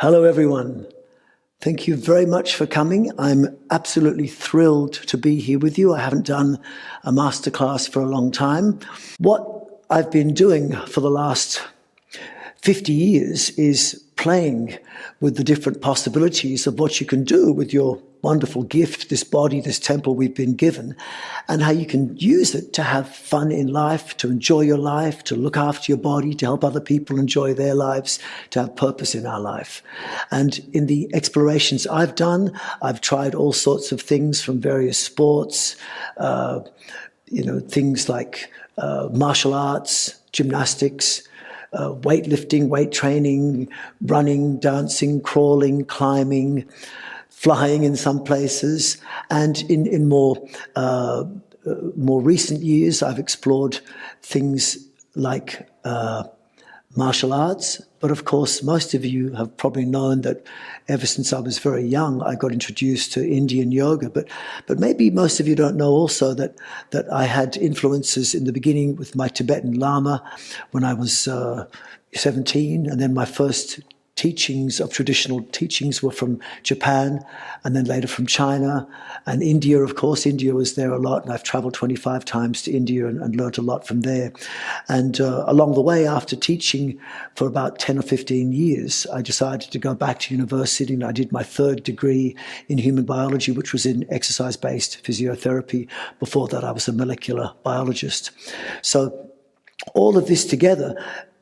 Hello, everyone. Thank you very much for coming. I'm absolutely thrilled to be here with you. I haven't done a masterclass for a long time. What I've been doing for the last 50 years is playing with the different possibilities of what you can do with your wonderful gift, this body, this temple we've been given, and how you can use it to have fun in life, to enjoy your life, to look after your body, to help other people enjoy their lives, to have purpose in our life. And in the explorations I've done, I've tried all sorts of things from various sports, things like martial arts, gymnastics, weightlifting, weight training, running, dancing, crawling, climbing, flying in some places. And in more recent years, I've explored things like martial arts. But of course, most of you have probably known that ever since I was very young, I got introduced to Indian yoga. But maybe most of you don't know also that I had influences in the beginning with my Tibetan Lama when I was 17, and then my first traditional teachings were from Japan, and then later from China and India. Of course, India was there a lot, and I've traveled 25 times to India and learned a lot from there. And along the way, after teaching for about 10 or 15 years, I decided to go back to university, and I did my third degree in human biology, which was in exercise-based physiotherapy. Before that, I was a molecular biologist. So all of this together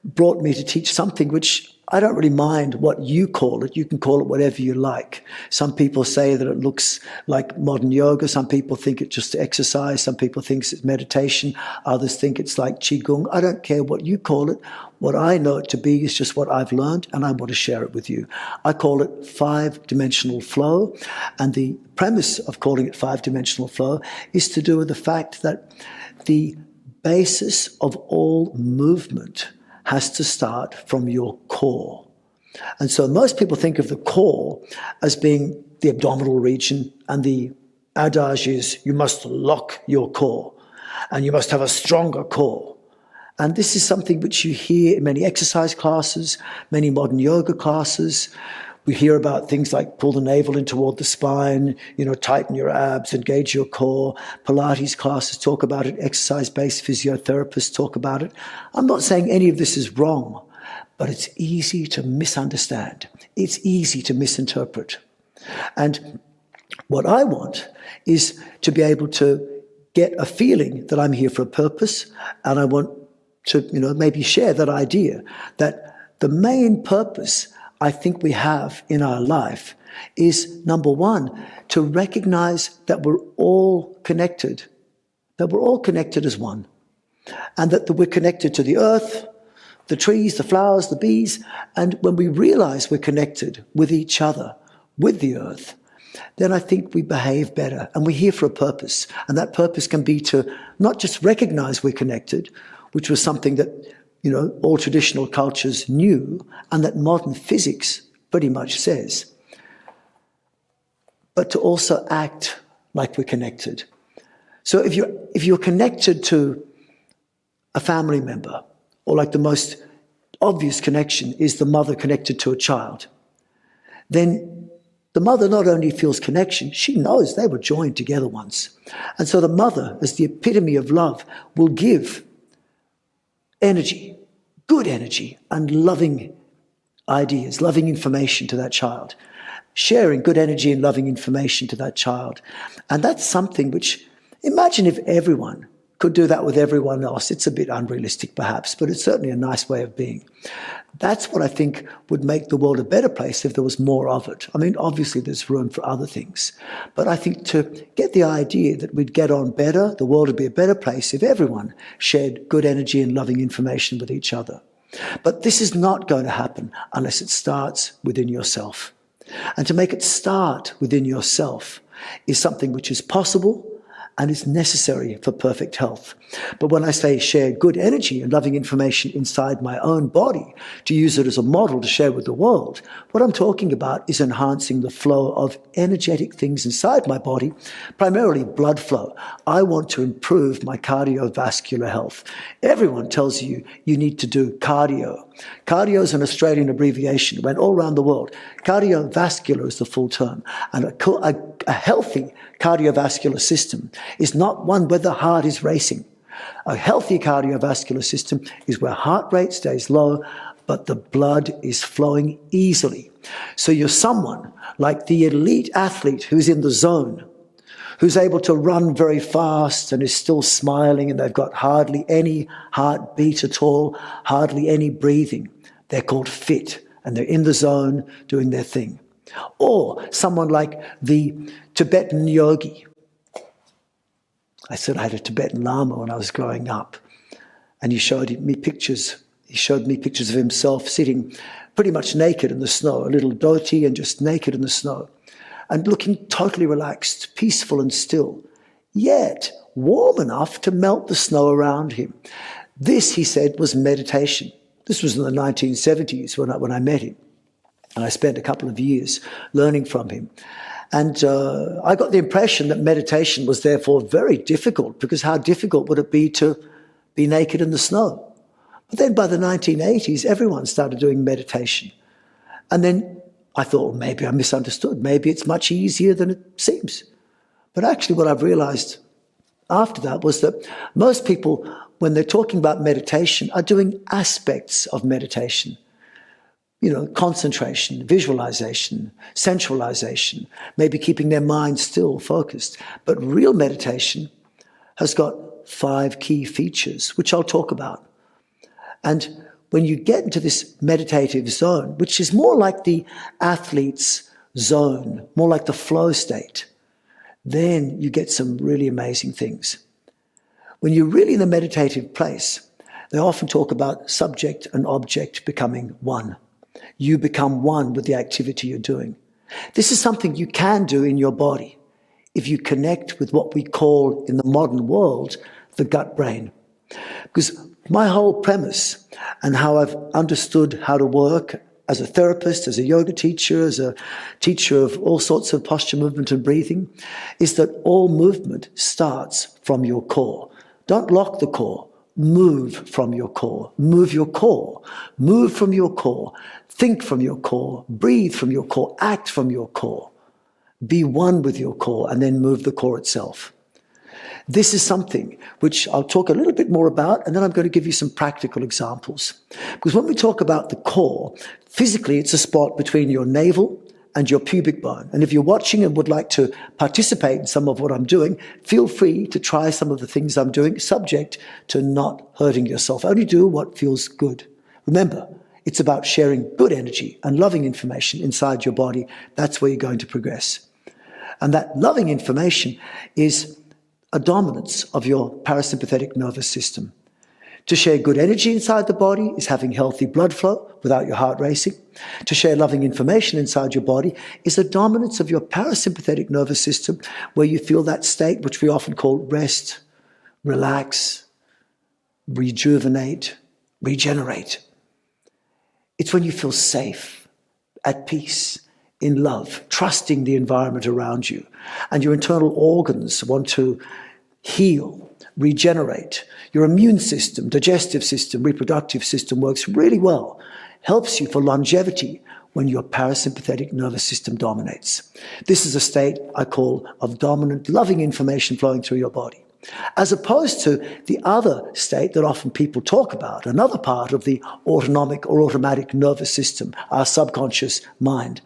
brought me to teach something which I don't really mind what you call it. You can call it whatever you like. Some people say that it looks like modern yoga. Some people think it's just exercise. Some people think it's meditation. Others think it's like qigong. I don't care what you call it. What I know it to be is just what I've learned, and I want to share it with you. I call it five-dimensional flow. And the premise of calling it five-dimensional flow is to do with the fact that the basis of all movement has to start from your core. And so most people think of the core as being the abdominal region, and the adage is you must lock your core and you must have a stronger core. And this is something which you hear in many exercise classes, many modern yoga classes. We hear about things like pull the navel in toward the spine, tighten your abs, engage your core. Pilates classes talk about it. Exercise-based physiotherapists talk about it. I'm not saying any of this is wrong, but it's easy to misunderstand. It's easy to misinterpret. And what I want is to be able to get a feeling that I'm here for a purpose, and I want to, maybe share that idea that the main purpose I think we have in our life is, number one, to recognize that we're all connected, as one, and that we're connected to the earth, the trees, the flowers, the bees. And when we realize we're connected with each other, with the earth, then I think we behave better, and we're here for a purpose. And that purpose can be to not just recognize we're connected, which was something that all traditional cultures knew, and that modern physics pretty much says, but to also act like we're connected. So if you're connected to a family member, or like the most obvious connection is the mother connected to a child, then the mother not only feels connection, she knows they were joined together once. And so the mother, as the epitome of love, will give energy, good energy, and loving ideas, loving information to that child, sharing good energy and loving information to that child. And that's something which, imagine if everyone could do that with everyone else. It's a bit unrealistic perhaps, but it's certainly a nice way of being. That's what I think would make the world a better place if there was more of it. I mean, obviously there's room for other things, but I think to get the idea that we'd get on better, the world would be a better place if everyone shared good energy and loving information with each other. But this is not going to happen unless it starts within yourself. And to make it start within yourself is something which is possible and is necessary for perfect health. But when I say share good energy and loving information inside my own body to use it as a model to share with the world, what I'm talking about is enhancing the flow of energetic things inside my body, primarily blood flow. I want to improve my cardiovascular health. Everyone tells you you need to do cardio. Cardio is an Australian abbreviation. It went all around the world. Cardiovascular is the full term. And a healthy cardiovascular system is not one where the heart is racing. A healthy cardiovascular system is where heart rate stays low, but the blood is flowing easily. So you're someone like the elite athlete who's in the zone, who's able to run very fast and is still smiling, and they've got hardly any heartbeat at all, hardly any breathing. They're called fit, and they're in the zone doing their thing. Or someone like the Tibetan yogi. I said I had a Tibetan Lama when I was growing up, and he showed me pictures. He showed me pictures of himself sitting pretty much naked in the snow, a little dhoti and just naked in the snow, and looking totally relaxed, peaceful and still, yet warm enough to melt the snow around him. This, he said, was meditation. This was in the 1970s when I met him. And I spent a couple of years learning from him. And I got the impression that meditation was therefore very difficult, because how difficult would it be to be naked in the snow? But then by the 1980s, everyone started doing meditation. And then I thought, well, maybe I misunderstood. Maybe it's much easier than it seems. But actually what I've realized after that was that most people, when they're talking about meditation, are doing aspects of meditation. You know, concentration, visualization, centralization, maybe keeping their mind still, focused. But real meditation has got 5 key features, which I'll talk about. And when you get into this meditative zone, which is more like the athlete's zone, more like the flow state, then you get some really amazing things. When you're really in the meditative place, they often talk about subject and object becoming one. You become one with the activity you're doing. This is something you can do in your body if you connect with what we call in the modern world the gut brain. Because my whole premise and how I've understood how to work as a therapist, as a yoga teacher, as a teacher of all sorts of posture movement and breathing, is that all movement starts from your core. Don't lock the core. Move from your core. Move your core. Move from your core. Think from your core. Breathe from your core. Act from your core. Be one with your core, and then move the core itself. This is something which I'll talk a little bit more about, and then I'm going to give you some practical examples. Because when we talk about the core, physically it's a spot between your navel and your pubic bone. And if you're watching and would like to participate in some of what I'm doing, feel free to try some of the things I'm doing, subject to not hurting yourself. Only do what feels good. Remember, it's about sharing good energy and loving information inside your body. That's where you're going to progress. And that loving information is a dominance of your parasympathetic nervous system. To share good energy inside the body is having healthy blood flow without your heart racing. To share loving information inside your body is a dominance of your parasympathetic nervous system, where you feel that state which we often call rest, relax, rejuvenate, regenerate. It's when you feel safe, at peace, in love, trusting the environment around you, and your internal organs want to heal, regenerate. Your immune system, digestive system, reproductive system works really well, helps you for longevity when your parasympathetic nervous system dominates. This is a state I call of dominant, loving information flowing through your body, as opposed to the other state that often people talk about, another part of the autonomic or automatic nervous system, our subconscious mind,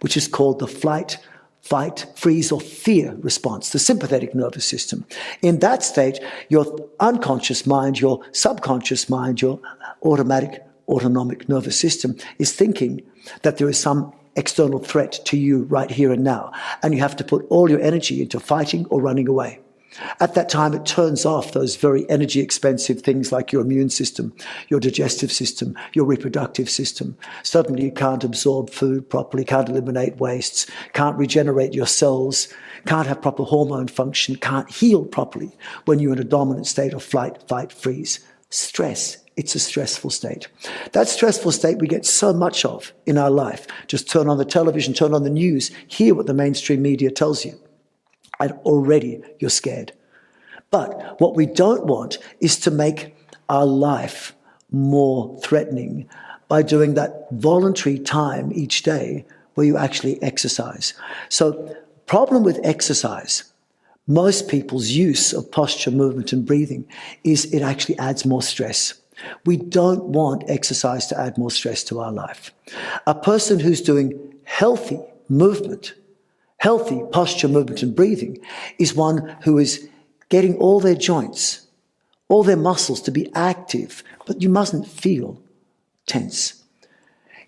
which is called the flight, fight, freeze, or fear response, the sympathetic nervous system. In that state, your unconscious mind, your subconscious mind, your automatic autonomic nervous system is thinking that there is some external threat to you right here and now, and you have to put all your energy into fighting or running away. At that time, it turns off those very energy expensive things like your immune system, your digestive system, your reproductive system. Suddenly you can't absorb food properly, can't eliminate wastes, can't regenerate your cells, can't have proper hormone function, can't heal properly when you're in a dominant state of flight, fight, freeze. Stress. It's a stressful state. That stressful state we get so much of in our life. Just turn on the television, turn on the news, hear what the mainstream media tells you, and already you're scared. But what we don't want is to make our life more threatening by doing that voluntary time each day where you actually exercise. So, problem with exercise, most people's use of posture, movement, and breathing is it actually adds more stress. We don't want exercise to add more stress to our life. A person who's doing healthy movement, healthy posture, movement, and breathing is one who is getting all their joints, all their muscles to be active, but you mustn't feel tense.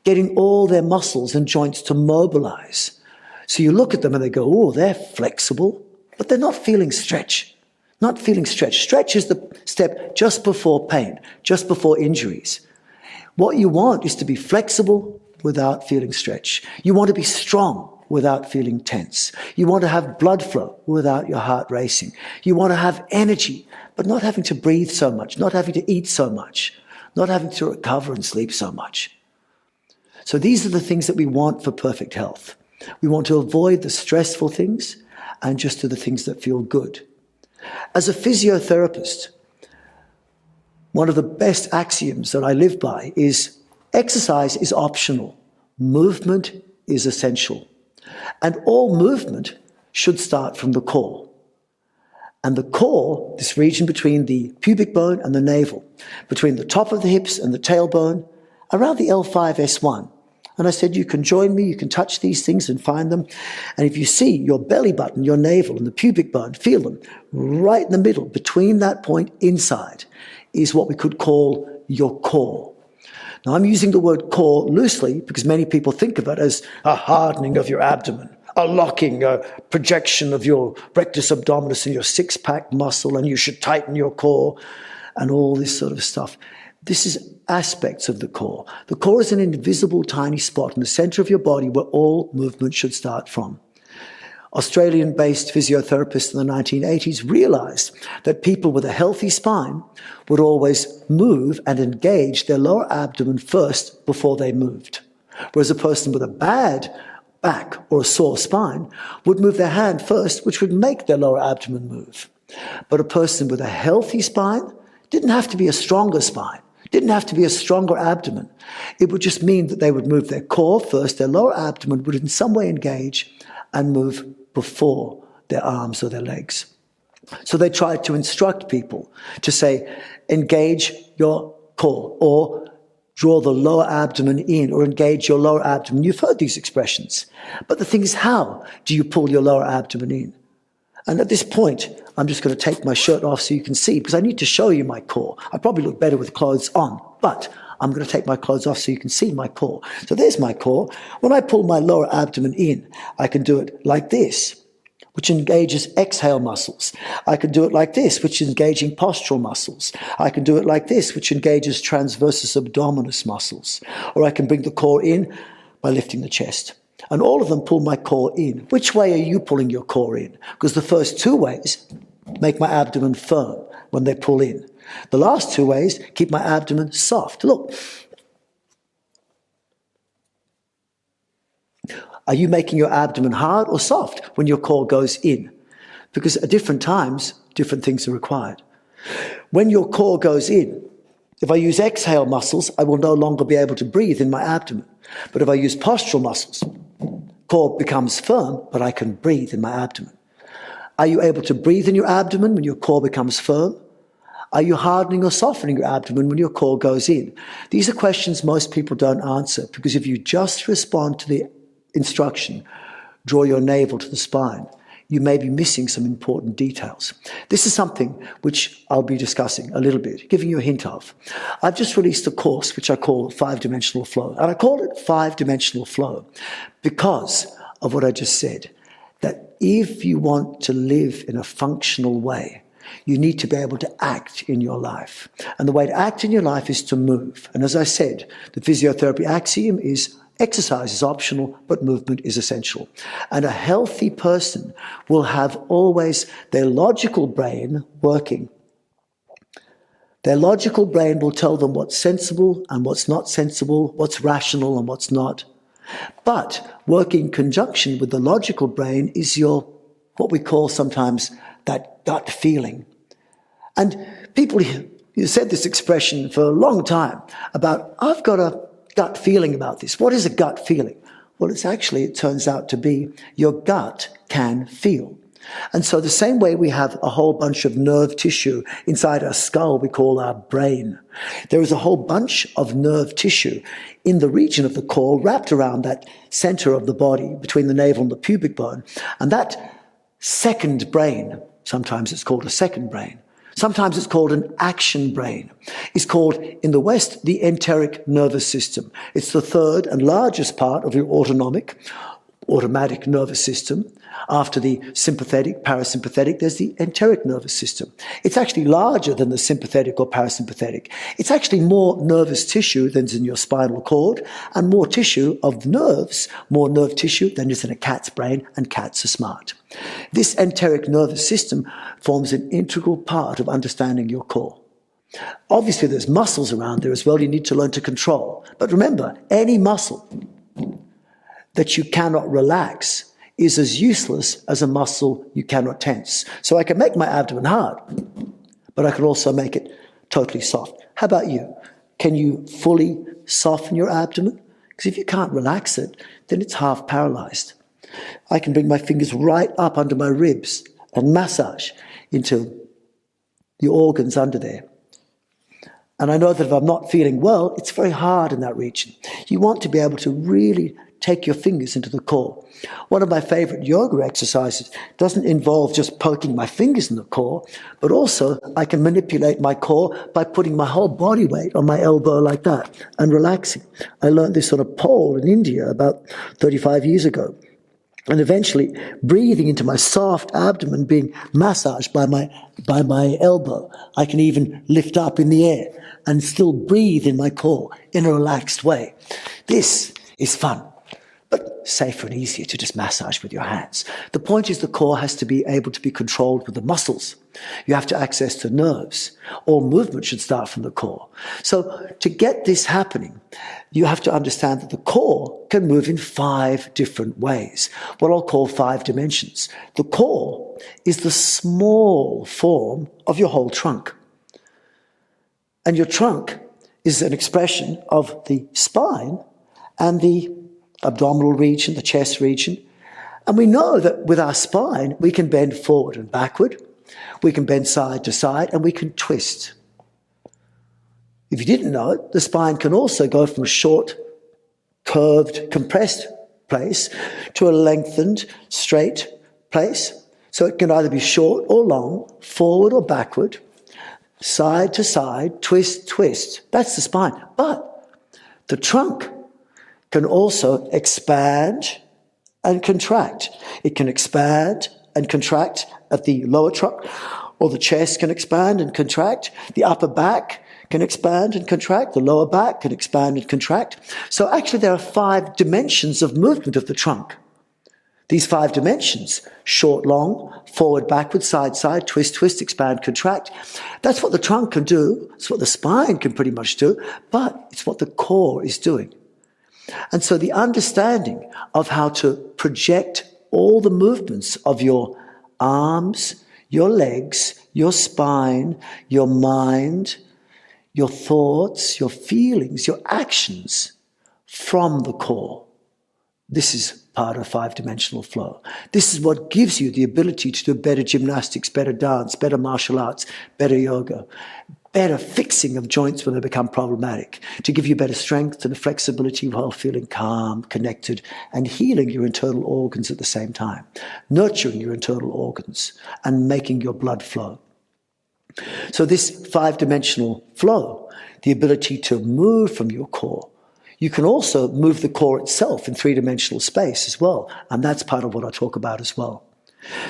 Getting all their muscles and joints to mobilize. So you look at them and they go, oh, they're flexible, but they're not feeling stretch. Not feeling stretch. Stretch is the step just before pain, just before injuries. What you want is to be flexible without feeling stretch. You want to be strong without feeling tense. You want to have blood flow without your heart racing. You want to have energy, but not having to breathe so much, not having to eat so much, not having to recover and sleep so much. So these are the things that we want for perfect health. We want to avoid the stressful things and just do the things that feel good. As a physiotherapist, one of the best axioms that I live by is exercise is optional, movement is essential. And all movement should start from the core. And the core, this region between the pubic bone and the navel, between the top of the hips and the tailbone, around the L5-S1. And I said, you can join me, you can touch these things and find them. And if you see your belly button, your navel and the pubic bone, feel them right in the middle, between that point inside, is what we could call your core. Now, I'm using the word core loosely because many people think of it as a hardening of your abdomen, a locking, a projection of your rectus abdominis and your six-pack muscle, and you should tighten your core and all this sort of stuff. This is aspects of the core. The core is an invisible tiny spot in the center of your body where all movement should start from. Australian-based physiotherapists in the 1980s realized that people with a healthy spine would always move and engage their lower abdomen first before they moved. Whereas a person with a bad back or a sore spine would move their hand first, which would make their lower abdomen move. But a person with a healthy spine didn't have to be a stronger spine. Didn't have to be a stronger abdomen. It would just mean that they would move their core first, their lower abdomen would in some way engage and move before their arms or their legs. So they tried to instruct people to say, engage your core, or draw the lower abdomen in, or engage your lower abdomen. You've heard these expressions. But the thing is, how do you pull your lower abdomen in? And at this point, I'm just going to take my shirt off so you can see, because I need to show you my core. I probably look better with clothes on, but I'm going to take my clothes off so you can see my core. So there's my core. When I pull my lower abdomen in, I can do it like this, which engages exhale muscles. I can do it like this, which is engaging postural muscles. I can do it like this, which engages transversus abdominis muscles. Or I can bring the core in by lifting the chest. And all of them pull my core in. Which way are you pulling your core in? Because the first two ways make my abdomen firm when they pull in. The last two ways keep my abdomen soft. Look. Are you making your abdomen hard or soft when your core goes in? Because at different times, different things are required. When your core goes in, if I use exhale muscles, I will no longer be able to breathe in my abdomen. But if I use postural muscles, core becomes firm, but I can breathe in my abdomen. Are you able to breathe in your abdomen when your core becomes firm? Are you hardening or softening your abdomen when your core goes in? These are questions most people don't answer, because if you just respond to the instruction, draw your navel to the spine, you may be missing some important details. This is something which I'll be discussing a little bit, giving you a hint of. I've just released a course which I call 5-Dimensional Flow. And I call it 5-Dimensional Flow because of what I just said, that if you want to live in a functional way, you need to be able to act in your life. And the way to act in your life is to move. And as I said, the physiotherapy axiom is exercise is optional, but movement is essential. And a healthy person will have always their logical brain working. Their logical brain will tell them what's sensible and what's not sensible, what's rational and what's not. But working in conjunction with the logical brain is your, what we call sometimes that gut feeling. And people, you said this expression for a long time about, I've got a gut feeling about this. What is a gut feeling? Well, it's actually, it turns out to be your gut can feel. And so the same way we have a whole bunch of nerve tissue inside our skull we call our brain, there is a whole bunch of nerve tissue in the region of the core wrapped around that center of the body between the navel and the pubic bone. And that second brain, sometimes it's called a second brain, sometimes it's called an action brain, is called in the West the enteric nervous system. It's the third and largest part of your automatic nervous system. After the sympathetic, parasympathetic, there's the enteric nervous system. It's actually larger than the sympathetic or parasympathetic. It's actually more nervous tissue than's in your spinal cord, and more tissue of nerves, more nerve tissue than is in a cat's brain, and cats are smart. This enteric nervous system forms an integral part of understanding your core. Obviously, there's muscles around there as well you need to learn to control. But remember, any muscle that you cannot relax is as useless as a muscle you cannot tense. So I can make my abdomen hard, but I can also make it totally soft. How about you? Can you fully soften your abdomen? Because if you can't relax it, then it's half paralyzed. I can bring my fingers right up under my ribs and massage into the organs under there. And I know that if I'm not feeling well, it's very hard in that region. You want to be able to really take your fingers into the core. One of my favorite yoga exercises doesn't involve just poking my fingers in the core, but also I can manipulate my core by putting my whole body weight on my elbow like that and relaxing. I learned this on a pole in India about 35 years ago. And eventually breathing into my soft abdomen being massaged by my elbow. I can even lift up in the air and still breathe in my core in a relaxed way. This is fun, but safer and easier to just massage with your hands. The point is the core has to be able to be controlled with the muscles. You have to access the nerves. All movement should start from the core. So to get this happening, you have to understand that the core can move in 5 different ways, what I'll call 5 dimensions. The core is the small form of your whole trunk. And your trunk is an expression of the spine and the abdominal region, the chest region. And we know that with our spine, we can bend forward and backward, we can bend side to side, and we can twist. If you didn't know it, the spine can also go from a short, curved, compressed place to a lengthened, straight place. So it can either be short or long, forward or backward, side to side, twist, twist. That's the spine. But the trunk can also expand and contract. It can expand and contract at the lower trunk, or the chest can expand and contract. The upper back can expand and contract. The lower back can expand and contract. So actually there are 5 dimensions of movement of the trunk. These 5 dimensions, short, long, forward, backward, side, side, twist, twist, expand, contract. That's what the trunk can do. It's what the spine can pretty much do, but it's what the core is doing. And so the understanding of how to project all the movements of your arms, your legs, your spine, your mind, your thoughts, your feelings, your actions from the core. This is part of 5-dimensional flow. This is what gives you the ability to do better gymnastics, better dance, better martial arts, better yoga, better fixing of joints when they become problematic, to give you better strength and flexibility while feeling calm, connected, and healing your internal organs at the same time, nurturing your internal organs and making your blood flow. So this 5-dimensional flow, the ability to move from your core, you can also move the core itself in 3-dimensional space as well, and that's part of what I talk about as well.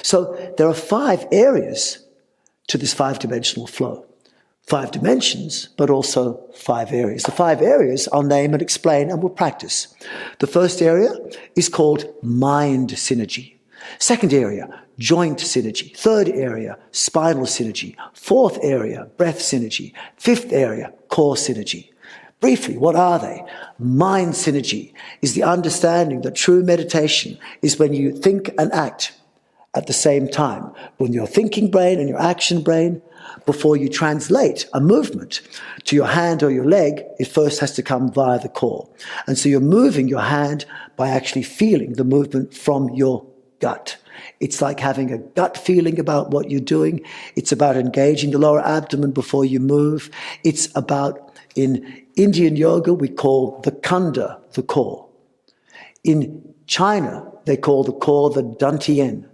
So there are 5 areas to this 5-dimensional flow. 5 dimensions, but also 5 areas. The 5 areas I'll name and explain and we'll practice. The first area is called mind synergy. Second area, joint synergy. Third area, spinal synergy. Fourth area, breath synergy. Fifth area, core synergy. Briefly, what are they? Mind synergy is the understanding that true meditation is when you think and act at the same time. When your thinking brain and your action brain, before you translate a movement to your hand or your leg, it first has to come via the core. And so you're moving your hand by actually feeling the movement from your gut. It's like having a gut feeling about what you're doing. It's about engaging the lower abdomen before you move. It's about, in Indian yoga, we call the khanda the core. In China, they call the core the dantian.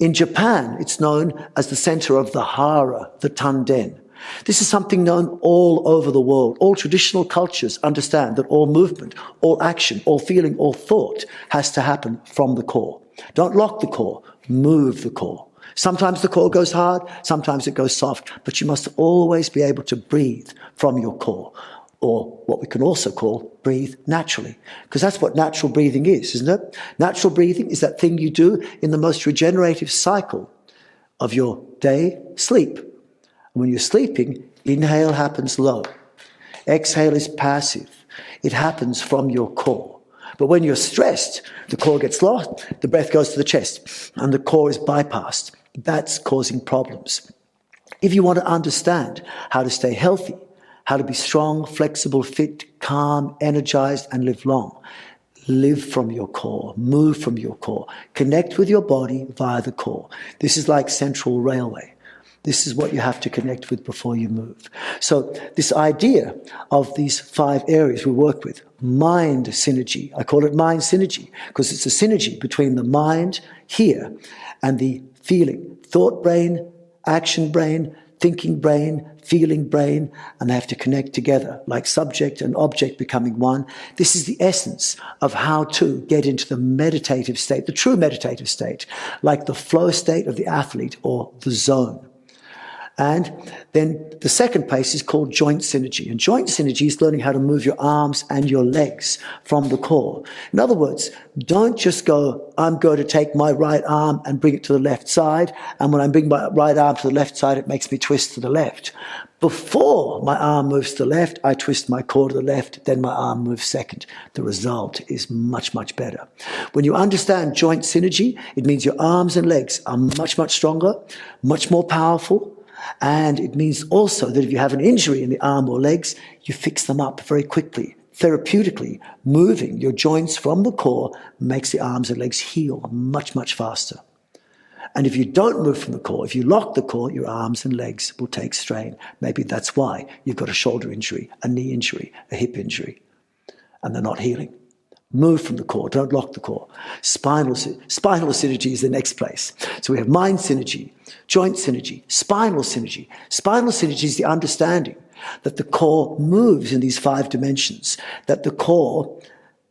In Japan, it's known as the center of the hara, the tanden. This is something known all over the world. All traditional cultures understand that all movement, all action, all feeling, all thought has to happen from the core. Don't lock the core, move the core. Sometimes the core goes hard, sometimes it goes soft, but you must always be able to breathe from your core, or what we can also call breathe naturally, because that's what natural breathing is, isn't it? Natural breathing is that thing you do in the most regenerative cycle of your day, sleep. When you're sleeping, inhale happens low. Exhale is passive. It happens from your core. But when you're stressed, the core gets lost, the breath goes to the chest, and the core is bypassed. That's causing problems. If you want to understand how to stay healthy, how to be strong, flexible, fit, calm, energized, and live long, live from your core, move from your core, connect with your body via the core. This is like Central Railway. This is what you have to connect with before you move. So this idea of these 5 areas we work with, mind synergy, I call it mind synergy because it's a synergy between the mind here and the feeling, thought brain, action brain, thinking brain, feeling brain, and they have to connect together like subject and object becoming one. This is the essence of how to get into the meditative state, the true meditative state, like the flow state of the athlete or the zone. And then the second place is called joint synergy. And joint synergy is learning how to move your arms and your legs from the core. In other words, don't just go, I'm going to take my right arm and bring it to the left side. And when I bring my right arm to the left side, it makes me twist to the left. Before my arm moves to the left, I twist my core to the left, then my arm moves second. The result is much, much better. When you understand joint synergy, it means your arms and legs are much, much stronger, much more powerful. And it means also that if you have an injury in the arm or legs, you fix them up very quickly. Therapeutically, moving your joints from the core makes the arms and legs heal much, much faster. And if you don't move from the core, if you lock the core, your arms and legs will take strain. Maybe that's why you've got a shoulder injury, a knee injury, a hip injury, and they're not healing. Move from the core, don't lock the core. Spinal synergy is the next place. So we have mind synergy, joint synergy, spinal synergy. Spinal synergy is the understanding that the core moves in these 5 dimensions, that the core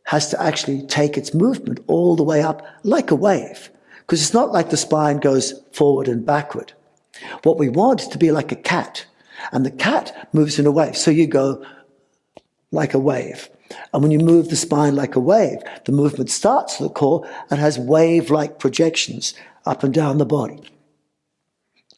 has to actually take its movement all the way up like a wave, because it's not like the spine goes forward and backward. What we want is to be like a cat, and the cat moves in a wave. So you go like a wave. And when you move the spine like a wave, the movement starts at the core and has wave-like projections up and down the body.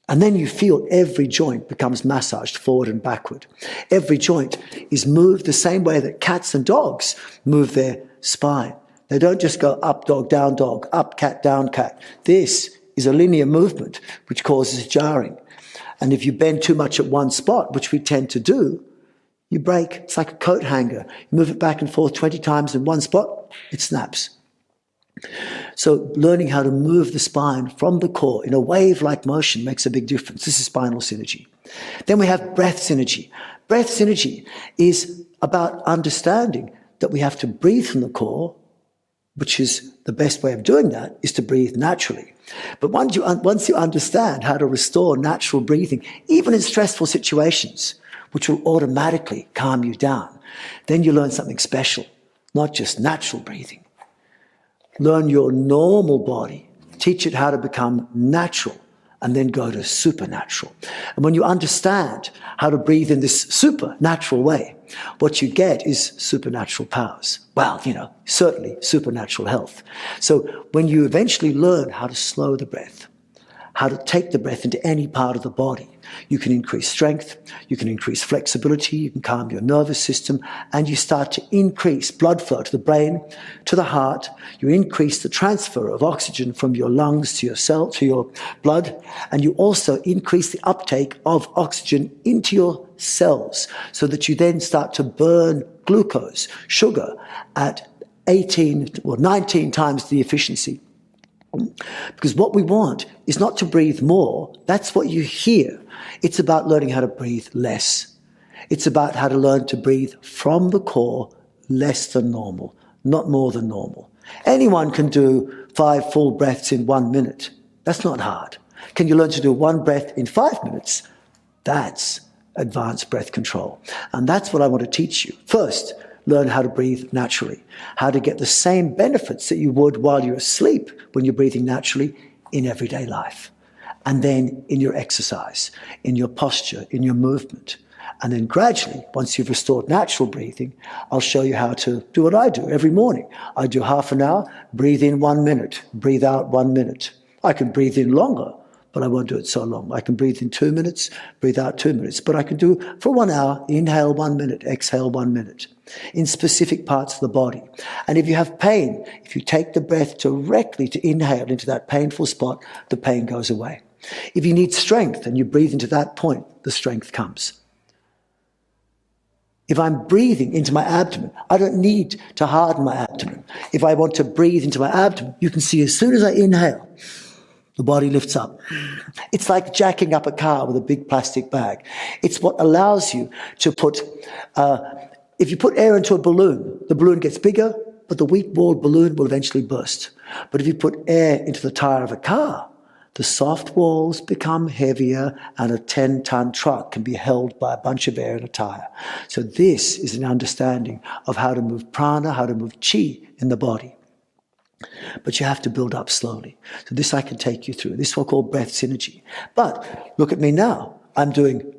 And then you feel every joint becomes massaged forward and backward. Every joint is moved the same way that cats and dogs move their spine. They don't just go up dog, up cat, down cat. This is a linear movement which causes jarring. And if you bend too much at one spot, which we tend to do, you break. It's like a coat hanger. You move it back and forth 20 times in one spot, it snaps. So learning how to move the spine from the core in a wave-like motion makes a big difference. This is spinal synergy. Then we have breath synergy. Breath synergy is about understanding that we have to breathe from the core, which is the best way of doing that is to breathe naturally. But once you understand how to restore natural breathing, even in stressful situations, which will automatically calm you down, then you learn something special, not just natural breathing. Learn your normal body teach it how to become natural, and then go to supernatural. And when you understand how to breathe in this supernatural way, what you get is supernatural powers. Well, certainly supernatural health. So when you eventually learn how to slow the breath, how to take the breath into any part of the body, you can increase strength, you can increase flexibility, you can calm your nervous system, and you start to increase blood flow to the brain, to the heart. You increase the transfer of oxygen from your lungs to your cell, to your blood, and you also increase the uptake of oxygen into your cells so that you then start to burn glucose, sugar, at 19 times the efficiency. Because what we want is not to breathe more. That's what you hear. It's about learning how to breathe less. It's about how to learn to breathe from the core less than normal, not more than normal. Anyone can do 5 full breaths in 1 minute. That's not hard. Can you learn to do 1 breath in 5 minutes? That's advanced breath control. And that's what I want to teach you. First, learn how to breathe naturally, how to get the same benefits that you would while you're asleep when you're breathing naturally in everyday life. And then in your exercise, in your posture, in your movement. And then gradually, once you've restored natural breathing, I'll show you how to do what I do every morning. I do half an hour, breathe in 1 minute, breathe out 1 minute. I can breathe in longer, but I won't do it so long. I can breathe in 2 minutes, breathe out 2 minutes. But I can do for 1 hour, inhale 1 minute, exhale 1 minute in specific parts of the body. And if you have pain, if you take the breath directly to inhale into that painful spot, the pain goes away. If you need strength and you breathe into that point, the strength comes. If I'm breathing into my abdomen, I don't need to harden my abdomen. If I want to breathe into my abdomen, you can see as soon as I inhale, the body lifts up. It's like jacking up a car with a big plastic bag. It's what allows you to put, if you put air into a balloon, the balloon gets bigger, but the weak-walled balloon will eventually burst. But if you put air into the tire of a car, the soft walls become heavier and a 10-ton truck can be held by a bunch of air in a tire. So this is an understanding of how to move prana, how to move chi in the body. But you have to build up slowly. So this I can take you through. This is what I call breath synergy. But look at me now. I'm doing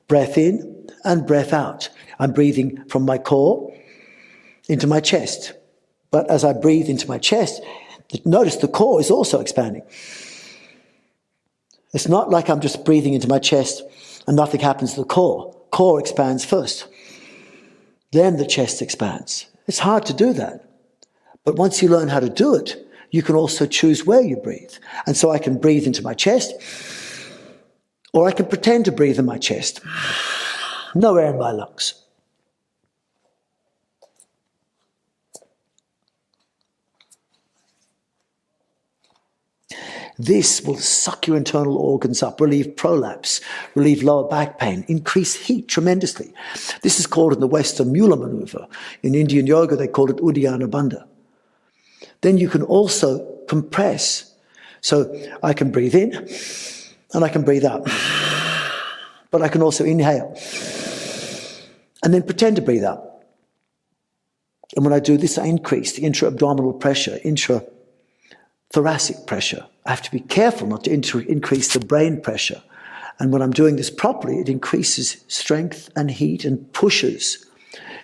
breath in and breath out. I'm breathing from my core into my chest. But as I breathe into my chest, notice the core is also expanding. It's not like I'm just breathing into my chest and nothing happens to the core. Core expands first. Then the chest expands. It's hard to do that. But once you learn how to do it, you can also choose where you breathe. And so I can breathe into my chest, or I can pretend to breathe in my chest. No air in my lungs. This will suck your internal organs up, relieve prolapse, relieve lower back pain, increase heat tremendously. This is called in the West a Mueller maneuver. In Indian yoga, they call it Uddiyana Bandha. Then you can also compress. So I can breathe in and I can breathe out. But I can also inhale and then pretend to breathe out. And when I do this, I increase the intra-abdominal pressure, intra-thoracic pressure. I have to be careful not to increase the brain pressure. And when I'm doing this properly, it increases strength and heat and pushes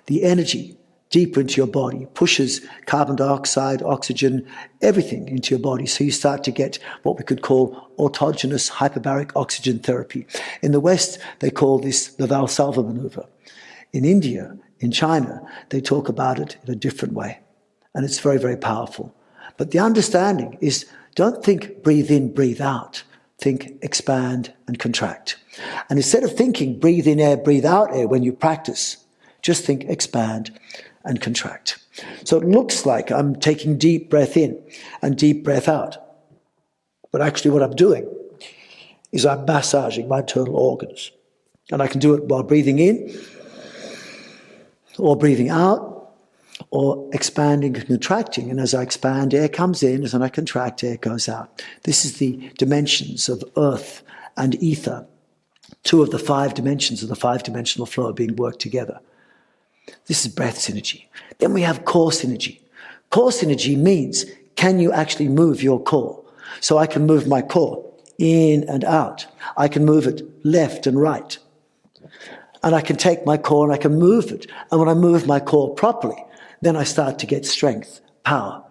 the energy deeper into your body, pushes carbon dioxide, oxygen, everything into your body. So you start to get what we could call autogenous hyperbaric oxygen therapy. In the West, they call this the Valsalva maneuver. In India, in China, they talk about it in a different way. And it's very, very powerful. But the understanding is, don't think breathe in, breathe out. Think expand and contract. And instead of thinking breathe in air, breathe out air when you practice, just think expand and contract. So it looks like I'm taking deep breath in and deep breath out. But actually what I'm doing is I'm massaging my internal organs. And I can do it while breathing in or breathing out, or expanding and contracting. And as I expand, air comes in, as I contract, air goes out. This is the dimensions of earth and ether. 2 of the 5 dimensions of the 5-dimensional flow being worked together. This is breath synergy. Then we have core synergy. Core synergy means, can you actually move your core? So I can move my core in and out. I can move it left and right. And I can take my core and I can move it. And when I move my core properly, then I start to get strength, power.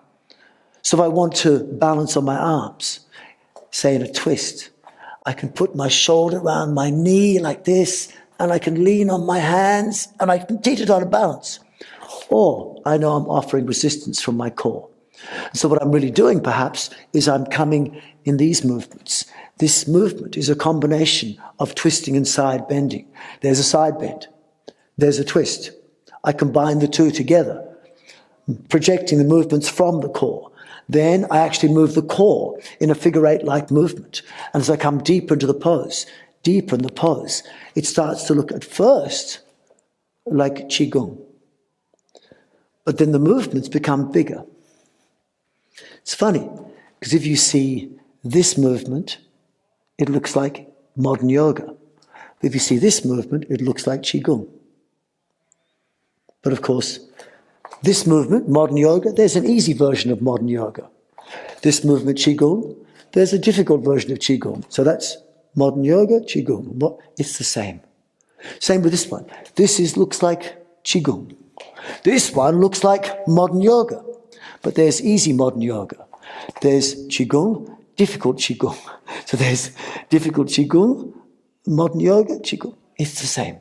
So if I want to balance on my arms, say in a twist, I can put my shoulder around my knee like this, and I can lean on my hands, and I can teach it how to balance. Or I know I'm offering resistance from my core. So what I'm really doing, perhaps, is I'm coming in these movements. This movement is a combination of twisting and side bending. There's a side bend. There's a twist. I combine the two together, projecting the movements from the core. Then I actually move the core in a figure-8-like movement. And as I come deeper into the pose, deeper in the pose, it starts to look at first like Qigong. But then the movements become bigger. It's funny, because if you see this movement, it looks like modern yoga. If you see this movement, it looks like Qigong. But of course, this movement, modern yoga, there's an easy version of modern yoga. This movement, Qigong, there's a difficult version of Qigong. So that's modern yoga, Qigong. It's the same. Same with this one. Looks like Qigong. This one looks like modern yoga. But there's easy modern yoga. There's Qigong, difficult Qigong. So there's difficult Qigong, modern yoga, Qigong. It's the same.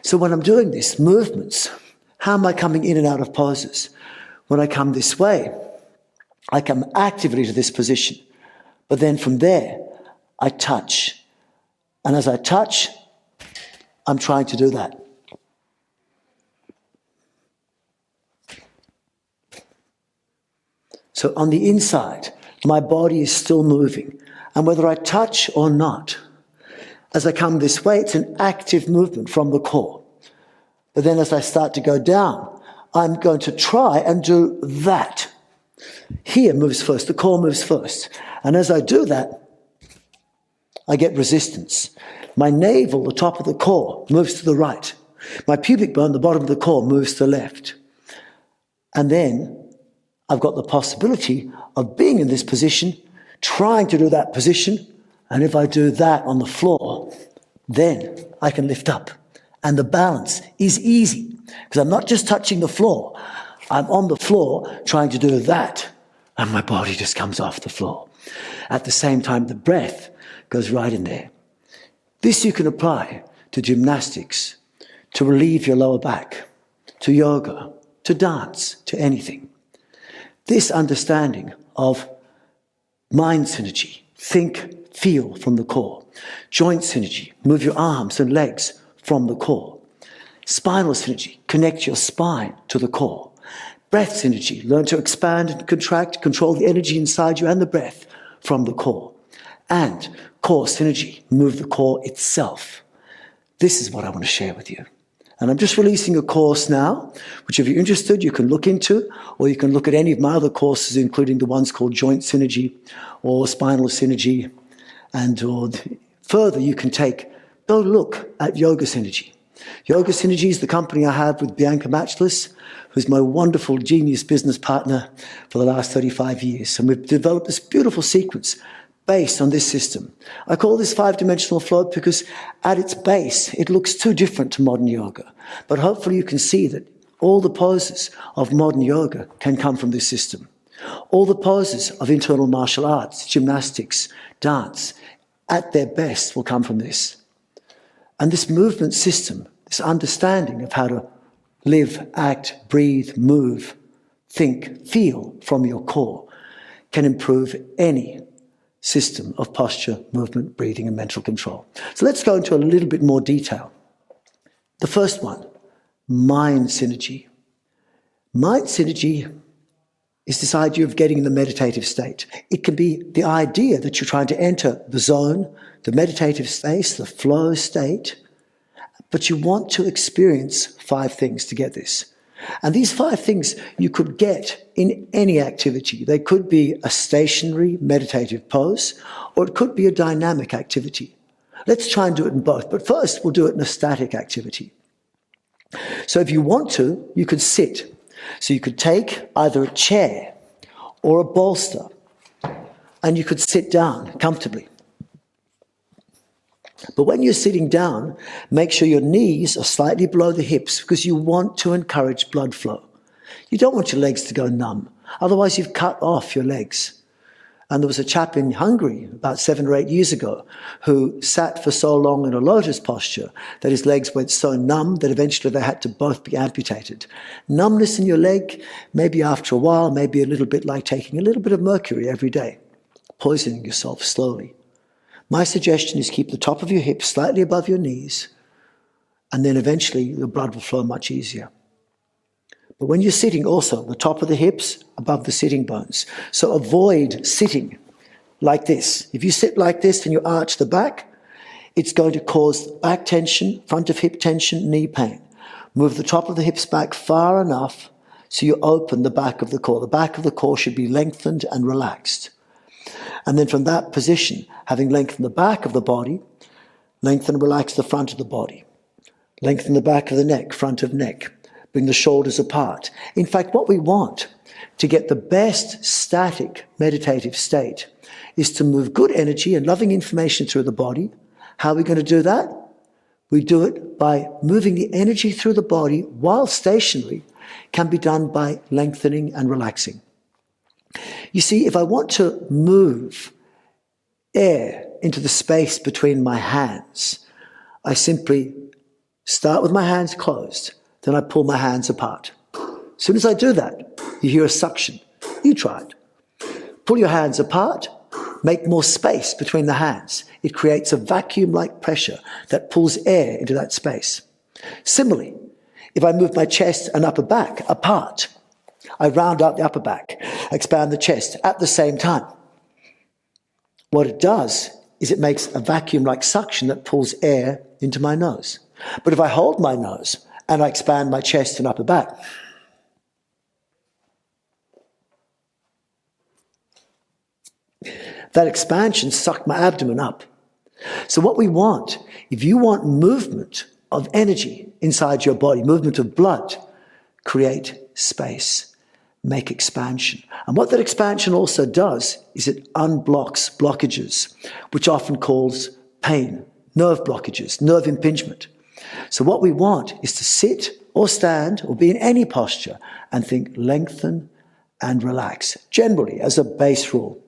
So when I'm doing this, movements, how am I coming in and out of poses? When I come this way, I come actively to this position. But then from there, I touch. And as I touch, I'm trying to do that. So on the inside, my body is still moving. And whether I touch or not, as I come this way, it's an active movement from the core. But then as I start to go down, I'm going to try and do that. Here moves first, the core moves first. And as I do that, I get resistance. My navel, the top of the core, moves to the right. My pubic bone, the bottom of the core, moves to the left. And then I've got the possibility of being in this position, trying to do that position, and if I do that on the floor, then I can lift up. And the balance is easy, because I'm not just touching the floor. I'm on the floor trying to do that, and my body just comes off the floor. At the same time, the breath goes right in there. This you can apply to gymnastics, to relieve your lower back, to yoga, to dance, to anything. This understanding of mind synergy, think, feel from the core. Joint synergy, move your arms and legs from the core. Spinal synergy, connect your spine to the core. Breath synergy, learn to expand and contract, control the energy inside you and the breath from the core. And core synergy, move the core itself. This is what I want to share with you. And I'm just releasing a course now, which if you're interested, you can look into, or you can look at any of my other courses, including the ones called Joint Synergy or Spinal Synergy. And further, you can go look at Yoga Synergy. Yoga Synergy is the company I have with Bianca Matchless, who's my wonderful genius business partner for the last 35 years. And we've developed this beautiful sequence based on this system. I call this 5-dimensional float because at its base, it looks too different to modern yoga. But hopefully you can see that all the poses of modern yoga can come from this system. All the poses of internal martial arts, gymnastics, dance, at their best will come from this. And this movement system, this understanding of how to live, act, breathe, move, think, feel from your core can improve any system of posture, movement, breathing, and mental control. So let's go into a little bit more detail. The first one, mind synergy. Mind synergy is this idea of getting in the meditative state. It can be the idea that you're trying to enter the zone, the meditative space, the flow state, but you want to experience 5 things to get this. And these 5 things you could get in any activity. They could be a stationary meditative pose, or it could be a dynamic activity. Let's try and do it in both. But first, we'll do it in a static activity. So if you want to, you could sit. So you could take either a chair or a bolster, and you could sit down comfortably. But when you're sitting down, make sure your knees are slightly below the hips because you want to encourage blood flow. You don't want your legs to go numb. Otherwise, you've cut off your legs. And there was a chap in Hungary about 7 or 8 years ago who sat for so long in a lotus posture that his legs went so numb that eventually they had to both be amputated. Numbness in your leg, maybe after a while, maybe a little bit like taking a little bit of mercury every day, poisoning yourself slowly. My suggestion is keep the top of your hips slightly above your knees, and then eventually the blood will flow much easier. But when you're sitting also, the top of the hips above the sitting bones. So avoid sitting like this. If you sit like this and you arch the back, it's going to cause back tension, front of hip tension, knee pain. Move the top of the hips back far enough so you open the back of the core. The back of the core should be lengthened and relaxed. And then from that position, having lengthened the back of the body, lengthen and relax the front of the body. Lengthen the back of the neck, front of neck. Bring the shoulders apart. In fact, what we want to get the best static meditative state is to move good energy and loving information through the body. How are we going to do that? We do it by moving the energy through the body while stationary, can be done by lengthening and relaxing. You see, if I want to move air into the space between my hands, I simply start with my hands closed. Then I pull my hands apart. As soon as I do that, you hear a suction. You try it. Pull your hands apart, make more space between the hands. It creates a vacuum-like pressure that pulls air into that space. Similarly, if I move my chest and upper back apart, I round out the upper back, expand the chest at the same time. What it does is it makes a vacuum-like suction that pulls air into my nose. But if I hold my nose and I expand my chest and upper back, that expansion sucked my abdomen up. So what we want, if you want movement of energy inside your body, movement of blood, create space, make expansion. And what that expansion also does is it unblocks blockages, which often cause pain, nerve blockages, nerve impingement. So what we want is to sit or stand or be in any posture and think lengthen and relax, generally as a base rule.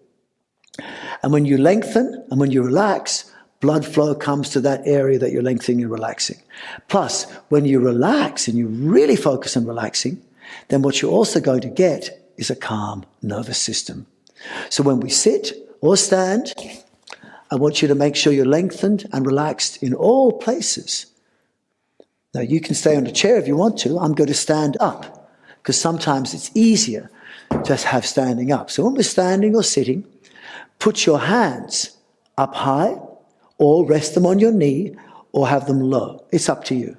And when you lengthen and when you relax, blood flow comes to that area that you're lengthening and relaxing. Plus, when you relax and you really focus on relaxing, then what you're also going to get is a calm nervous system. So when we sit or stand, I want you to make sure you're lengthened and relaxed in all places. Now, you can stay on a chair if you want to. I'm going to stand up because sometimes it's easier to have standing up. So when we're standing or sitting, put your hands up high or rest them on your knee or have them low. It's up to you.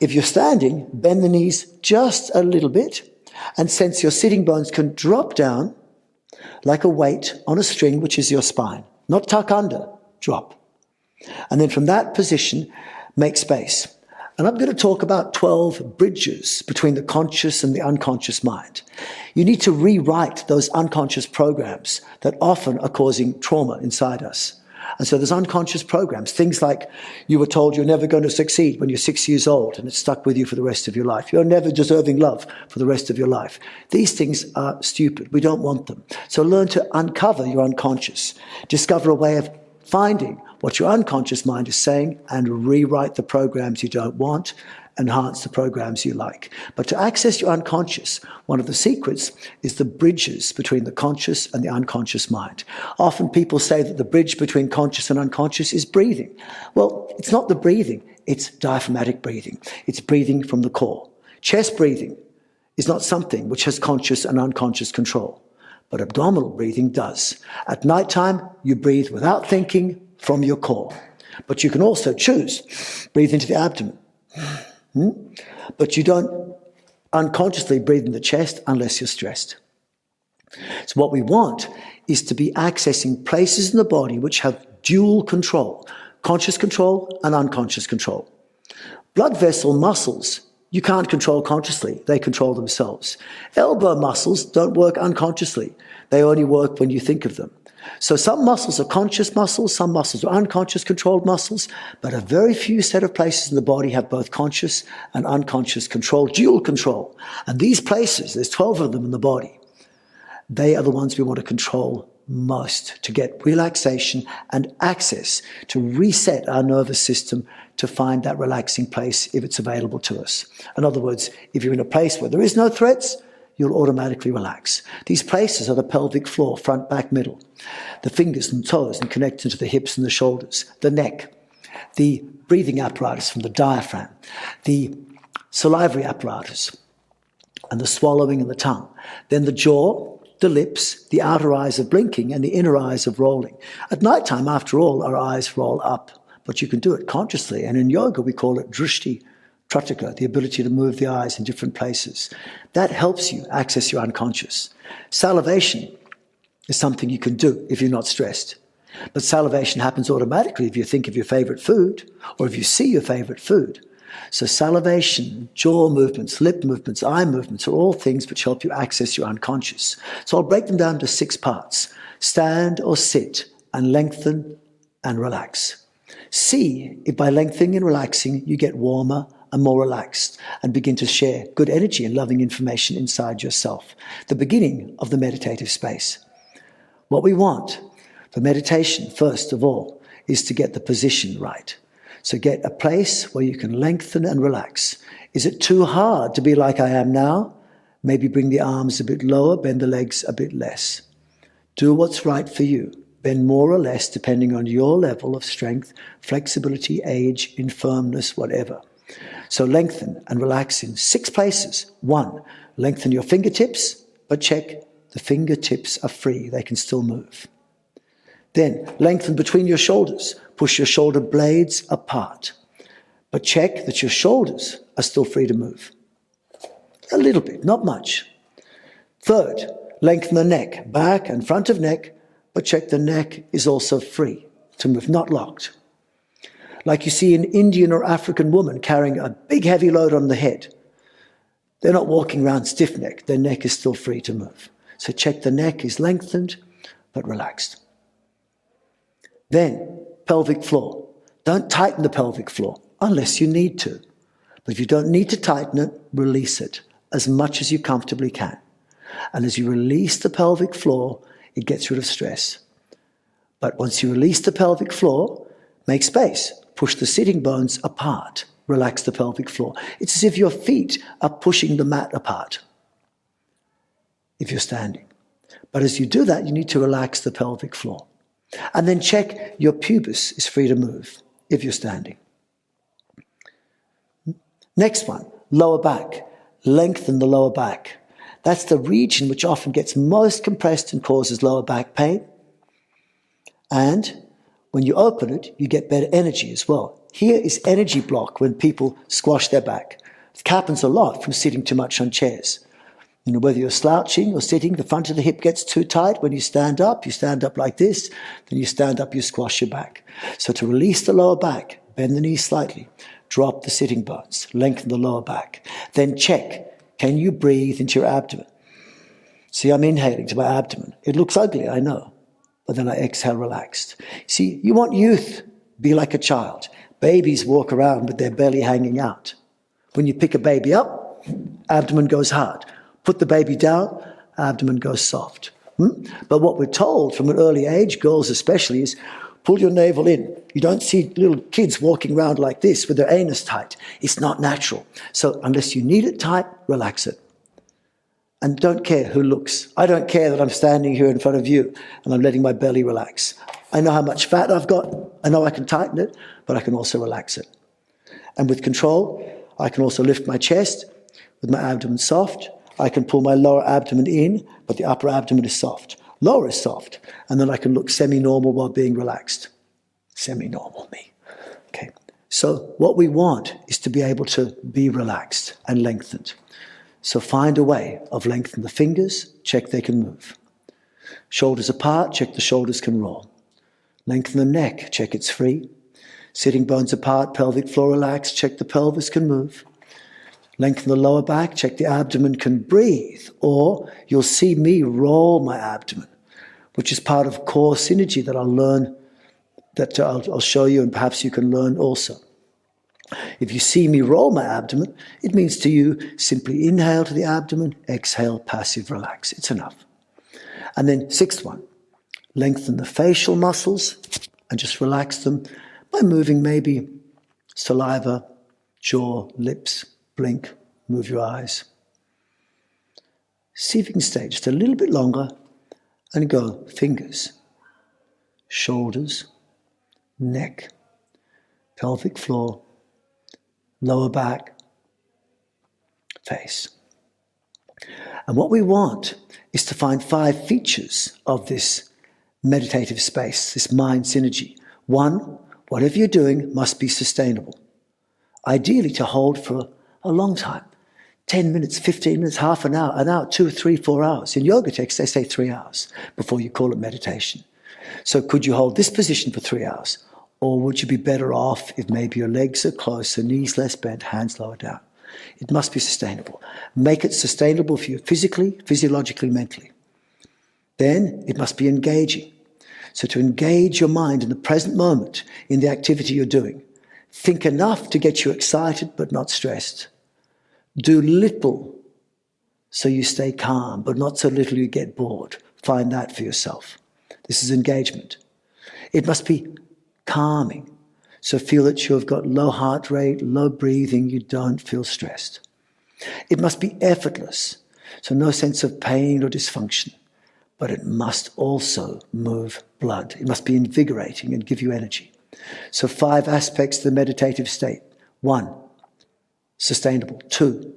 If you're standing, bend the knees just a little bit and sense your sitting bones can drop down like a weight on a string, which is your spine. Not tuck under, drop. And then from that position, make space. And I'm going to talk about 12 bridges between the conscious and the unconscious mind. You need to rewrite those unconscious programs that often are causing trauma inside us. And so there's unconscious programs, things like you were told you're never going to succeed when you're 6 years old and it's stuck with you for the rest of your life. You're never deserving love for the rest of your life. These things are stupid. We don't want them. So learn to uncover your unconscious. Discover a way of finding what your unconscious mind is saying and rewrite the programs you don't want, enhance the programs you like. But to access your unconscious, one of the secrets is the bridges between the conscious and the unconscious mind. Often people say that the bridge between conscious and unconscious is breathing. Well, it's not the breathing, it's diaphragmatic breathing. It's breathing from the core. Chest breathing is not something which has conscious and unconscious control, but abdominal breathing does. At nighttime, you breathe without thinking from your core. But you can also choose, breathe into the abdomen. But you don't unconsciously breathe in the chest unless you're stressed. So what we want is to be accessing places in the body which have dual control, conscious control and unconscious control. Blood vessel muscles You can't control consciously. They control themselves. Elbow muscles don't work unconsciously. They only work when you think of them. So some muscles are conscious muscles, some muscles are unconscious controlled muscles, but a very few set of places in the body have both conscious and unconscious control, dual control. And these places, there's 12 of them in the body, they are the ones we want to control most to get relaxation and access to reset our nervous system to find that relaxing place if it's available to us. In other words, if you're in a place where there is no threats, you'll automatically relax. These places are the pelvic floor, front, back, middle, the fingers and toes and connected to the hips and the shoulders, the neck, the breathing apparatus from the diaphragm, the salivary apparatus, and the swallowing and the tongue. Then the jaw, the lips, the outer eyes of blinking, and the inner eyes of rolling. At night time, after all, our eyes roll up, but you can do it consciously. And in yoga, we call it drishti pratyeka, the ability to move the eyes in different places. That helps you access your unconscious. Salivation is something you can do if you're not stressed. But salivation happens automatically if you think of your favorite food or if you see your favorite food. So salivation, jaw movements, lip movements, eye movements are all things which help you access your unconscious. So I'll break them down to 6 parts. Stand or sit and lengthen and relax. See if by lengthening and relaxing you get warmer and more relaxed and begin to share good energy and loving information inside yourself. The beginning of the meditative space. What we want for meditation, first of all, is to get the position right. So get a place where you can lengthen and relax. Is it too hard to be like I am now? Maybe bring the arms a bit lower, bend the legs a bit less. Do what's right for you. Bend more or less depending on your level of strength, flexibility, age, infirmness, whatever. So lengthen and relax in 6 places. 1, lengthen your fingertips, but check the fingertips are free. They can still move. Then lengthen between your shoulders. Push your shoulder blades apart. But check that your shoulders are still free to move. A little bit, not much. 3rd, lengthen the neck, back and front of neck, but check the neck is also free to move, not locked. Like you see an Indian or African woman carrying a big heavy load on the head. They're not walking around stiff-necked. Their neck is still free to move. So check the neck is lengthened but relaxed. Then, pelvic floor. Don't tighten the pelvic floor unless you need to. But if you don't need to tighten it, release it as much as you comfortably can. And as you release the pelvic floor, it gets rid of stress. But once you release the pelvic floor, make space. Push the sitting bones apart. Relax the pelvic floor. It's as if your feet are pushing the mat apart if you're standing. But as you do that, you need to relax the pelvic floor. And then check your pubis is free to move if you're standing. Next one, lower back. Lengthen the lower back. That's the region which often gets most compressed and causes lower back pain. And when you open it, you get better energy as well. Here is energy block when people squash their back. It happens a lot from sitting too much on chairs. You know, whether you're slouching or sitting, the front of the hip gets too tight. When you stand up like this. Then you stand up, you squash your back. So to release the lower back, bend the knees slightly, drop the sitting bones, lengthen the lower back. Then check, can you breathe into your abdomen? See, I'm inhaling to my abdomen. It looks ugly, I know. But then I exhale relaxed. See, you want youth. Be like a child. Babies walk around with their belly hanging out. When you pick a baby up, abdomen goes hard. Put the baby down, abdomen goes soft. But what we're told from an early age, girls especially, is pull your navel in. You don't see little kids walking around like this with their anus tight. It's not natural. So unless you need it tight, relax it. And don't care who looks. I don't care that I'm standing here in front of you and I'm letting my belly relax. I know how much fat I've got. I know I can tighten it, but I can also relax it. And with control, I can also lift my chest with my abdomen soft. I can pull my lower abdomen in, but the upper abdomen is soft. Lower is soft. And then I can look semi-normal while being relaxed. Semi-normal me. Okay. So what we want is to be able to be relaxed and lengthened. So find a way of lengthening the fingers, check they can move. Shoulders apart, check the shoulders can roll. Lengthen the neck, check it's free. Sitting bones apart, pelvic floor relaxed, check the pelvis can move. Lengthen the lower back, check the abdomen can breathe, or you'll see me roll my abdomen, which is part of core synergy that I'll show you, and perhaps you can learn also. If you see me roll my abdomen, it means to you simply inhale to the abdomen, exhale, passive relax. It's enough. And then sixth one, lengthen the facial muscles and just relax them by moving maybe saliva, jaw, lips, blink, move your eyes. See if you can stay just a little bit longer and go fingers, shoulders, neck, pelvic floor, lower back, face. And what we want is to find 5 features of this meditative space, this mind synergy. 1, whatever you're doing must be sustainable. Ideally to hold for a long time. 10 minutes, 15 minutes, half an hour, 2, 3, 4 hours. In yoga texts, they say 3 hours before you call it meditation. So could you hold this position for 3 hours? Or would you be better off if maybe your legs are closer, knees less bent, hands lower down? It must be sustainable. Make it sustainable for you physically, physiologically, mentally. Then it must be engaging. So to engage your mind in the present moment, in the activity you're doing, think enough to get you excited but not stressed. Do little so you stay calm, but not so little you get bored. Find that for yourself. This is engagement. It must be calming. So feel that you've got low heart rate, low breathing, you don't feel stressed. It must be effortless. So no sense of pain or dysfunction. But it must also move blood. It must be invigorating and give you energy. So 5 aspects of the meditative state. 1, sustainable. 2,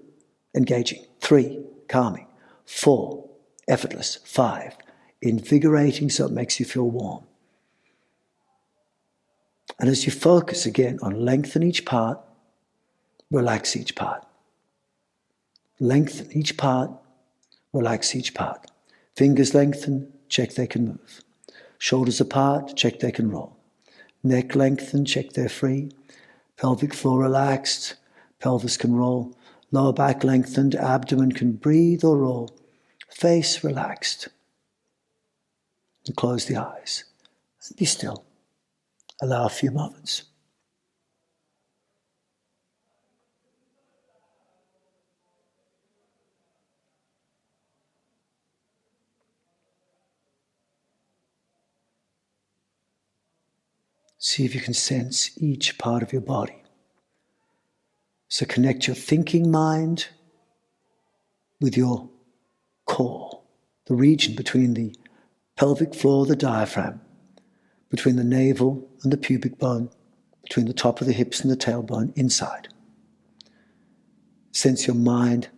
engaging. 3, calming. 4, effortless. 5, invigorating so it makes you feel warm. And as you focus again on lengthen each part, relax each part. Lengthen each part, relax each part. Fingers lengthen, check they can move. Shoulders apart, check they can roll. Neck lengthen, check they're free. Pelvic floor relaxed, pelvis can roll. Lower back lengthened, abdomen can breathe or roll. Face relaxed. And close the eyes. And be still. Allow a few moments. See if you can sense each part of your body. So connect your thinking mind with your core, the region between the pelvic floor, the diaphragm, between the navel and the pubic bone, between the top of the hips and the tailbone, inside. Sense your mind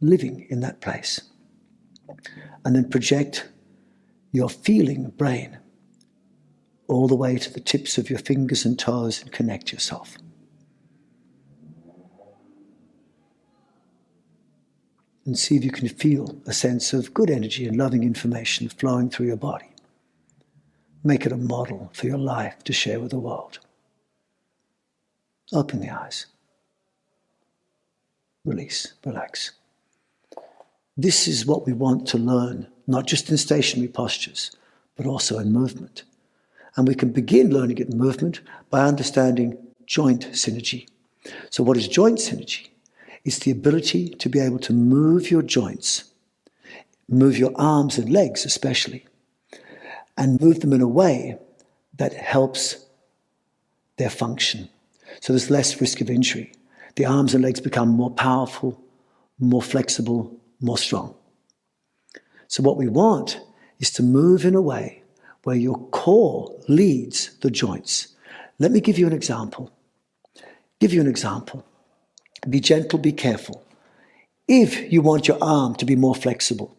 living in that place. And then project your feeling brain all the way to the tips of your fingers and toes and connect yourself. And see if you can feel a sense of good energy and loving information flowing through your body. Make it a model for your life to share with the world. Open the eyes. Release, relax. This is what we want to learn, not just in stationary postures, but also in movement. And we can begin learning it in movement by understanding joint synergy. So what is joint synergy? It's the ability to be able to move your joints, move your arms and legs especially, and move them in a way that helps their function. So there's less risk of injury. The arms and legs become more powerful, more flexible, more strong. So what we want is to move in a way where your core leads the joints. Let me give you an example. Be gentle, be careful. If you want your arm to be more flexible,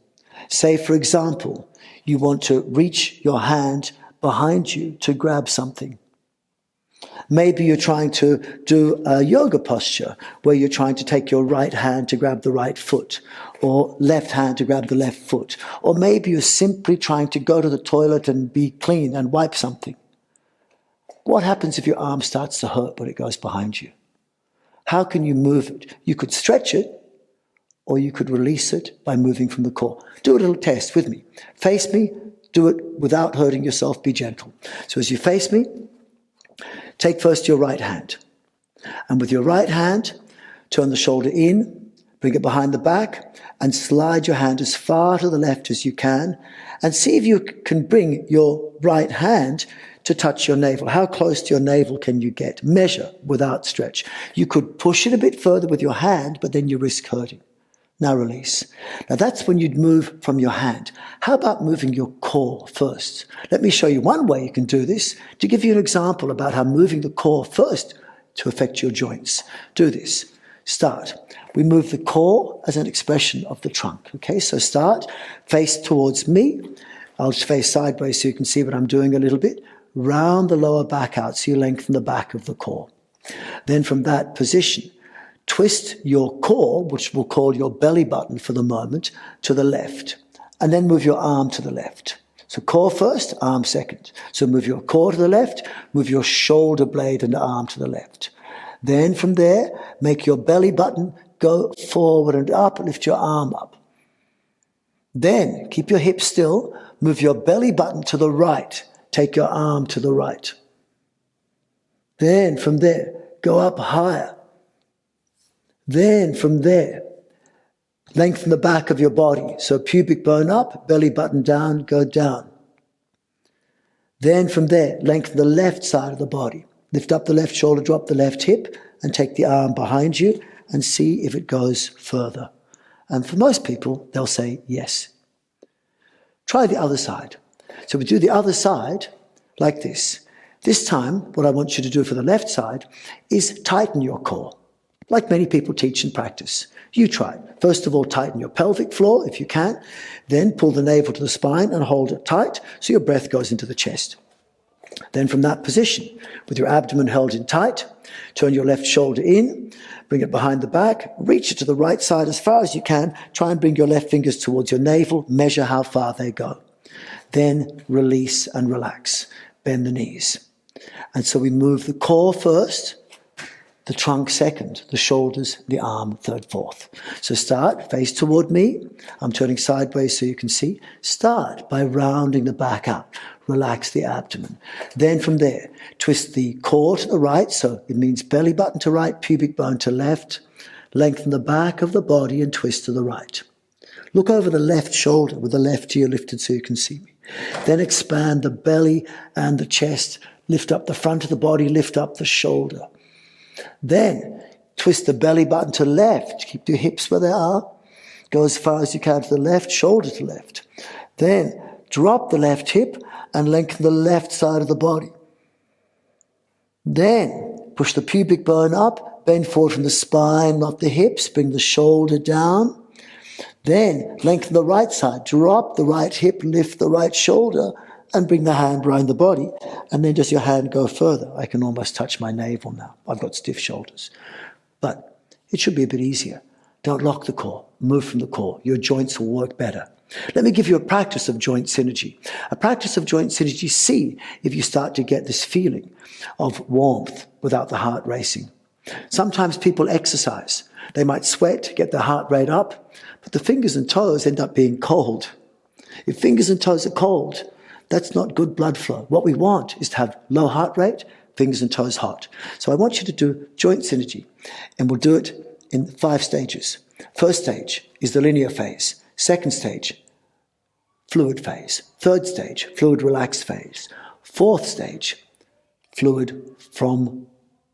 say, for example, you want to reach your hand behind you to grab something. Maybe you're trying to do a yoga posture where you're trying to take your right hand to grab the right foot, or left hand to grab the left foot. Or maybe you're simply trying to go to the toilet and be clean and wipe something. What happens if your arm starts to hurt when it goes behind you? How can you move it? You could stretch it, or you could release it by moving from the core. Do a little test with me. Face me, do it without hurting yourself, be gentle. So as you face me, take first your right hand. And with your right hand, turn the shoulder in, bring it behind the back, and slide your hand as far to the left as you can, and see if you can bring your right hand to touch your navel. How close to your navel can you get? Measure without stretch. You could push it a bit further with your hand, but then you risk hurting. Now release. Now that's when you'd move from your hand. How about moving your core first? Let me show you one way you can do this to give you an example about how moving the core first to affect your joints. Do this. Start. We move the core as an expression of the trunk. Okay, so start, face towards me. I'll just face sideways so you can see what I'm doing a little bit. Round the lower back out so you lengthen the back of the core. Then from that position, twist your core, which we'll call your belly button for the moment, to the left. And then move your arm to the left. So core first, arm second. So move your core to the left, move your shoulder blade and arm to the left. Then from there, make your belly button go forward and up, lift your arm up. Then keep your hips still, move your belly button to the right, take your arm to the right. Then from there, go up higher. Then from there, lengthen the back of your body. So pubic bone up, belly button down, go down. Then from there, lengthen the left side of the body. Lift up the left shoulder, drop the left hip, and take the arm behind you and see if it goes further. And for most people, they'll say yes. Try the other side. So we do the other side like this. This time, what I want you to do for the left side is tighten your core, like many people teach and practice. You try it. First of all, tighten your pelvic floor if you can. Then pull the navel to the spine and hold it tight so your breath goes into the chest. Then from that position, with your abdomen held in tight, turn your left shoulder in, bring it behind the back, reach it to the right side as far as you can. Try and bring your left fingers towards your navel. Measure how far they go. Then release and relax. Bend the knees. And so we move the core first, the trunk second, the shoulders, the arm third, fourth. So start, face toward me. I'm turning sideways so you can see. Start by rounding the back out. Relax the abdomen. Then from there, twist the core to the right. So it means belly button to right, pubic bone to left. Lengthen the back of the body and twist to the right. Look over the left shoulder with the left ear lifted so you can see me. Then expand the belly and the chest. Lift up the front of the body, lift up the shoulder. Then twist the belly button to left. Keep your hips where they are. Go as far as you can to the left, shoulder to left. Then drop the left hip and lengthen the left side of the body. Then push the pubic bone up, bend forward from the spine, not the hips, bring the shoulder down. Then lengthen the right side, drop the right hip, lift the right shoulder, and bring the hand behind the body. And then does your hand go further? I can almost touch my navel now. I've got stiff shoulders. But it should be a bit easier. Don't lock the core. Move from the core. Your joints will work better. Let me give you a practice of joint synergy. A practice of joint synergy. See if you start to get this feeling of warmth without the heart racing. Sometimes people exercise. They might sweat, get their heart rate up, but the fingers and toes end up being cold. If fingers and toes are cold, that's not good blood flow. What we want is to have low heart rate, fingers and toes hot. So I want you to do joint synergy, and we'll do it in 5 stages. First stage is the linear phase. Second stage, fluid phase. Third stage, fluid relaxed phase. Fourth stage, fluid from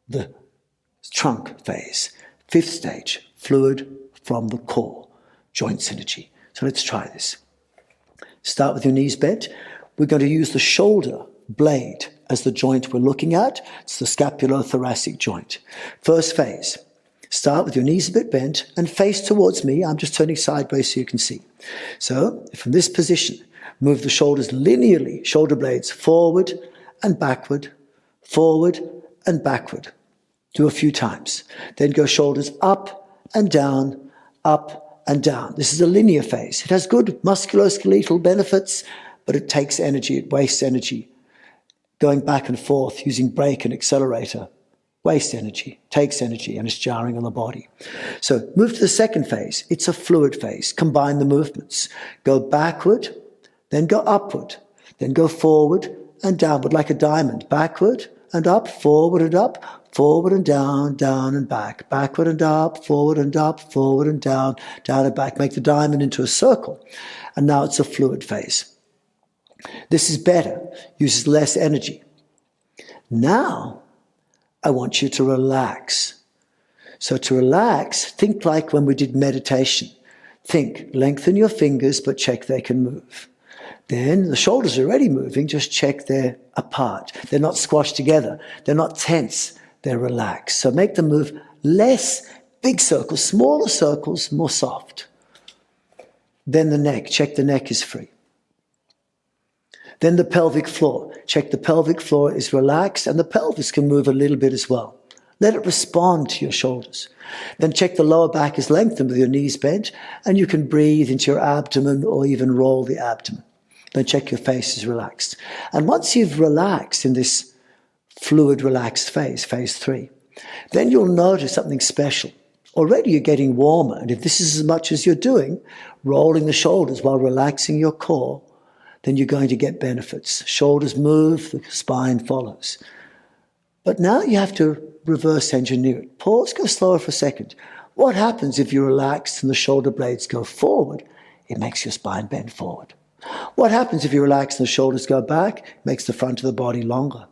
the trunk phase. Fifth stage, fluid from the core, joint synergy. So let's try this. Start with your knees bent. We're going to use the shoulder blade as the joint we're looking at. It's the scapulothoracic joint. First phase. Start with your knees a bit bent and face towards me. I'm just turning sideways so you can see. So from this position, move the shoulders linearly, shoulder blades forward and backward, forward and backward. Do a few times. Then go shoulders up and down, up and down. This is a linear phase. It has good musculoskeletal benefits, but it takes energy, it wastes energy. Going back and forth using brake and accelerator wastes energy, takes energy, and is jarring on the body. So move to the second phase. It's a fluid phase. Combine the movements. Go backward, then go upward, then go forward and downward like a diamond. Backward and up, forward and up, forward and down, down and back. Backward and up, forward and up, forward and down, down and back. Make the diamond into a circle. And now it's a fluid phase. This is better, uses less energy. Now, I want you to relax. So to relax, think like when we did meditation. Think, lengthen your fingers, but check they can move. Then the shoulders are already moving, just check they're apart. They're not squashed together. They're not tense. They're relaxed. So make them move less big circles, smaller circles, more soft. Then the neck, check the neck is free. Then the pelvic floor. Check the pelvic floor is relaxed and the pelvis can move a little bit as well. Let it respond to your shoulders. Then check the lower back is lengthened with your knees bent and you can breathe into your abdomen or even roll the abdomen. Then check your face is relaxed. And once you've relaxed in this fluid relaxed phase, phase 3, then you'll notice something special. Already you're getting warmer, and if this is as much as you're doing, rolling the shoulders while relaxing your core, then you're going to get benefits. Shoulders move, the spine follows. But now you have to reverse engineer it. Pause, go slower for a second. What happens if you relax and the shoulder blades go forward? It makes your spine bend forward. What happens if you relax and the shoulders go back? It makes the front of the body longer.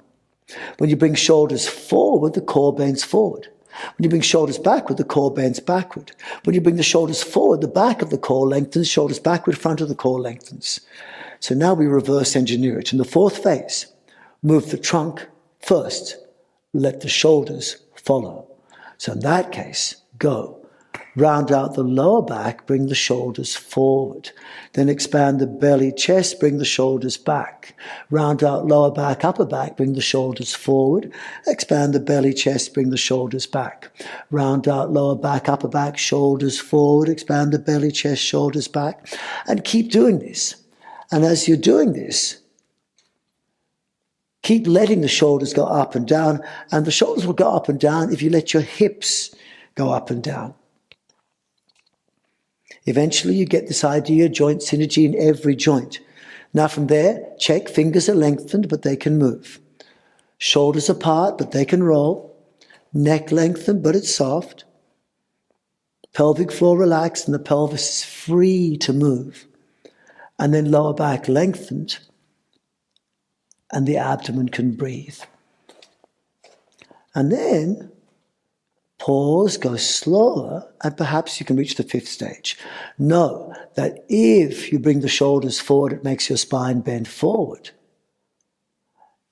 When you bring shoulders forward, the core bends forward. When you bring shoulders backward, the core bends backward. When you bring the shoulders forward, the back of the core lengthens, shoulders backward, front of the core lengthens. So now we reverse engineer it. In the fourth phase, move the trunk first, let the shoulders follow. So in that case, go. Round out the lower back, bring the shoulders forward. Then expand the belly, chest, bring the shoulders back. Round out lower back, upper back, bring the shoulders forward. Expand the belly, chest, bring the shoulders back. Round out lower back, upper back, shoulders forward. Expand the belly, chest, shoulders back. And keep doing this. And as you're doing this, keep letting the shoulders go up and down. And the shoulders will go up and down if you let your hips go up and down. Eventually you get this idea, joint synergy in every joint. Now from there, check, fingers are lengthened, but they can move. Shoulders apart, but they can roll. Neck lengthened, but it's soft. Pelvic floor relaxed and the pelvis is free to move. And then lower back lengthened and the abdomen can breathe. And then pause, go slower, and perhaps you can reach the fifth stage. Know that if you bring the shoulders forward, it makes your spine bend forward.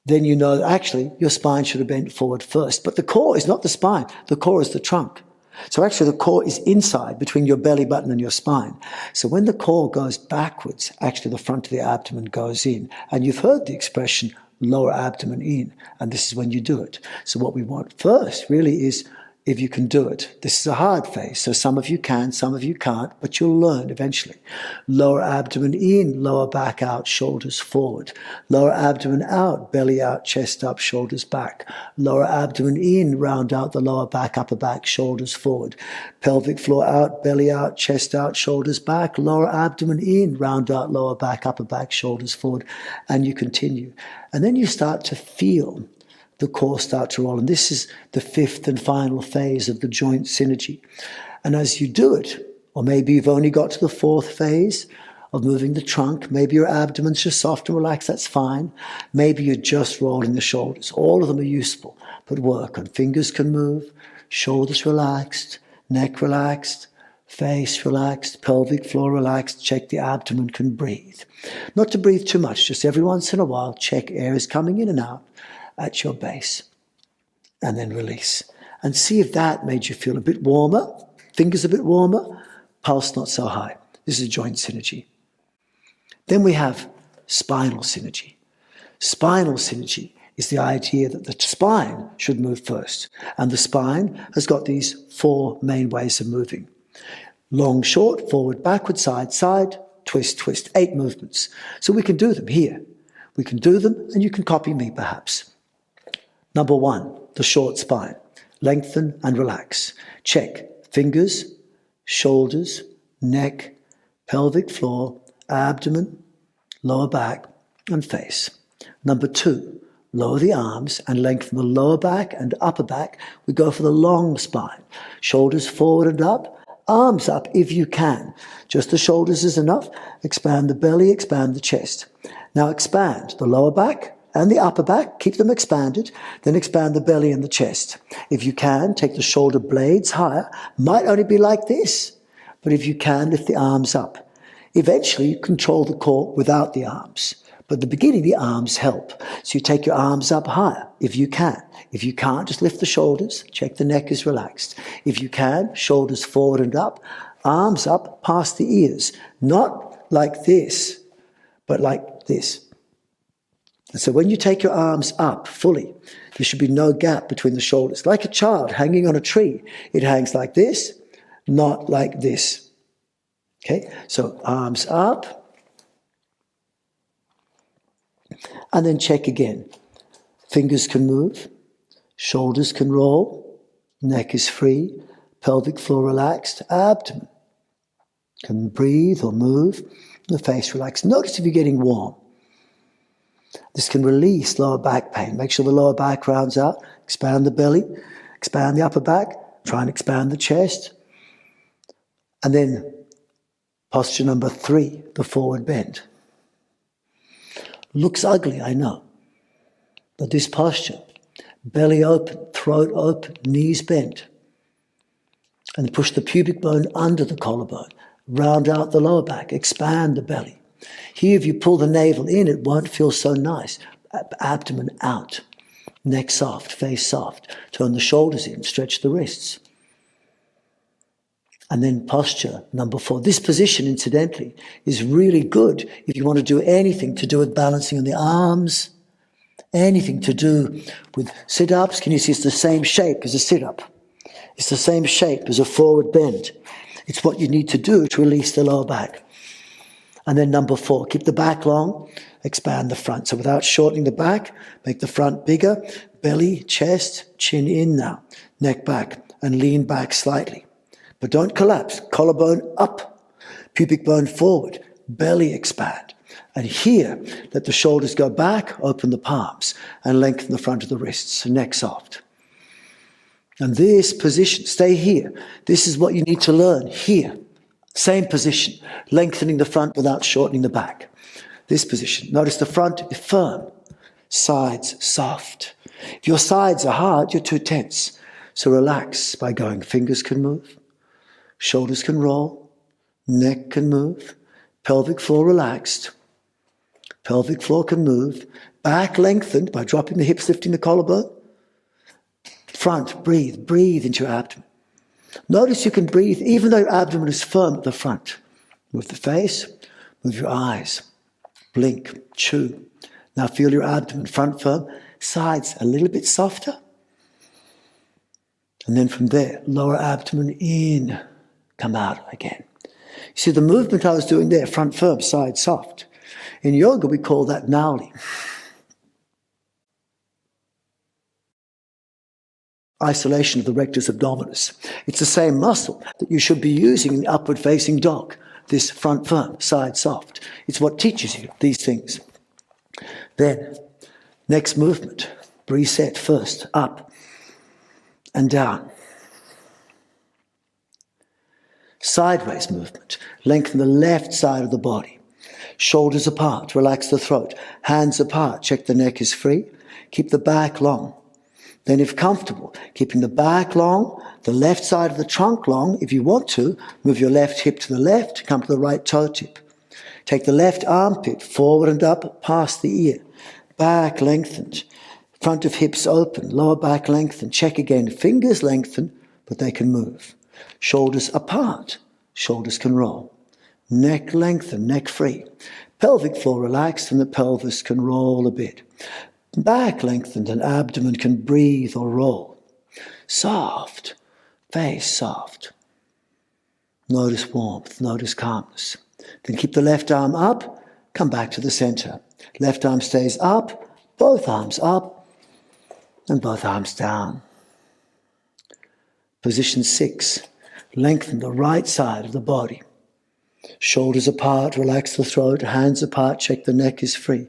Then you know that actually your spine should have bent forward first. But the core is not the spine. The core is the trunk. So actually the core is inside between your belly button and your spine. So when the core goes backwards, actually the front of the abdomen goes in. And you've heard the expression lower abdomen in. And this is when you do it. So what we want first really is if you can do it. This is a hard phase, so some of you can, some of you can't, but you'll learn eventually. Lower abdomen in, lower back out, shoulders forward. Lower abdomen out, belly out, chest up, shoulders back. Lower abdomen in, round out the lower back, upper back, shoulders forward. Pelvic floor out, belly out, chest out, shoulders back. Lower abdomen in, round out lower back, upper back, shoulders forward. And you continue. And then you start to feel the core start to roll. And this is the fifth and final phase of the joint synergy. And as you do it, or maybe you've only got to the fourth phase of moving the trunk, maybe your abdomen's just soft and relaxed, that's fine. Maybe you're just rolling the shoulders. All of them are useful, but work on. Fingers can move, shoulders relaxed, neck relaxed, face relaxed, pelvic floor relaxed. Check the abdomen can breathe. Not to breathe too much, just every once in a while, check air is coming in and out at your base, and then release. And see if that made you feel a bit warmer, fingers a bit warmer, pulse not so high. This is joint synergy. Then we have spinal synergy. Spinal synergy is the idea that the spine should move first. And the spine has got these four main ways of moving. Long, short, forward, backward, side, side, twist, twist. 8 movements. So we can do them here. We can do them and you can copy me perhaps. Number 1, the short spine. lengthen and relax. Check fingers, shoulders, neck, pelvic floor, abdomen, lower back, and face. Number 2, lower the arms and lengthen the lower back and upper back. We go for the long spine. Shoulders forward and up, arms up if you can. Just the shoulders is enough. Expand the belly, expand the chest. Now expand the lower back and the upper back. Keep them expanded. Then expand the belly and the chest. If you can, take the shoulder blades higher. Might only be like this, but if you can, lift the arms up. Eventually, you control the core without the arms. But at the beginning, the arms help. So you take your arms up higher, if you can. If you can't, just lift the shoulders. Check the neck is relaxed. If you can, shoulders forward and up, arms up past the ears. Not like this, but like this. And so when you take your arms up fully, there should be no gap between the shoulders. Like a child hanging on a tree, it hangs like this, not like this. Okay, so arms up. And then check again. Fingers can move, shoulders can roll, neck is free, pelvic floor relaxed, abdomen can breathe or move, the face relaxed. Notice if you're getting warm. This can release lower back pain. Make sure the lower back rounds out, expand the belly, expand the upper back, try and expand the chest. And then posture number 3, the forward bend. Looks ugly, I know. But this posture, belly open, throat open, knees bent. And push the pubic bone under the collarbone. Round out the lower back, expand the belly. Here, if you pull the navel in, it won't feel so nice. Abdomen out, neck soft, face soft. Turn the shoulders in, stretch the wrists. And then posture number 4. This position, incidentally, is really good if you want to do anything to do with balancing on the arms, anything to do with sit-ups. Can you see it's the same shape as a sit-up? It's the same shape as a forward bend. It's what you need to do to release the lower back. And then number 4, keep the back long, expand the front. So without shortening the back, make the front bigger, belly, chest, chin in now, neck back, and lean back slightly. But don't collapse. Collarbone up, pubic bone forward, belly expand. And here, let the shoulders go back, open the palms, and lengthen the front of the wrists, neck soft. And this position, stay here. This is what you need to learn here. Same position, lengthening the front without shortening the back. This position, notice the front is firm, sides soft. If your sides are hard, you're too tense. So relax by going, fingers can move. Shoulders can roll, neck can move, pelvic floor relaxed, pelvic floor can move, back lengthened by dropping the hips, lifting the collarbone. Front, breathe, breathe into your abdomen. Notice you can breathe even though your abdomen is firm at the front. Move the face, move your eyes, blink, chew. Now feel your abdomen, front firm, sides a little bit softer. And then from there, lower abdomen in. Come out again. You see the movement I was doing there, front firm, side soft. In yoga, we call that nauli. Isolation of the rectus abdominis. It's the same muscle that you should be using in the upward facing dog. This front firm, side soft. It's what teaches you these things. Then, next movement. Reset first, up and down. Sideways movement. Lengthen the left side of the body. Shoulders apart. Relax the throat. Hands apart. Check the neck is free. Keep the back long. Then if comfortable, keeping the back long, the left side of the trunk long. If you want to, move your left hip to the left. Come to the right toe tip. Take the left armpit forward and up past the ear. Back lengthened. Front of hips open. Lower back lengthened. Check again. Fingers lengthen, but they can move. Shoulders apart, shoulders can roll. Neck lengthen, neck free. Pelvic floor relaxed and the pelvis can roll a bit. Back lengthened and abdomen can breathe or roll. Soft, face soft. Notice warmth, notice calmness. Then keep the left arm up, come back to the center. Left arm stays up, both arms up, and both arms down. Position 6, lengthen the right side of the body. Shoulders apart, relax the throat, hands apart, check the neck is free.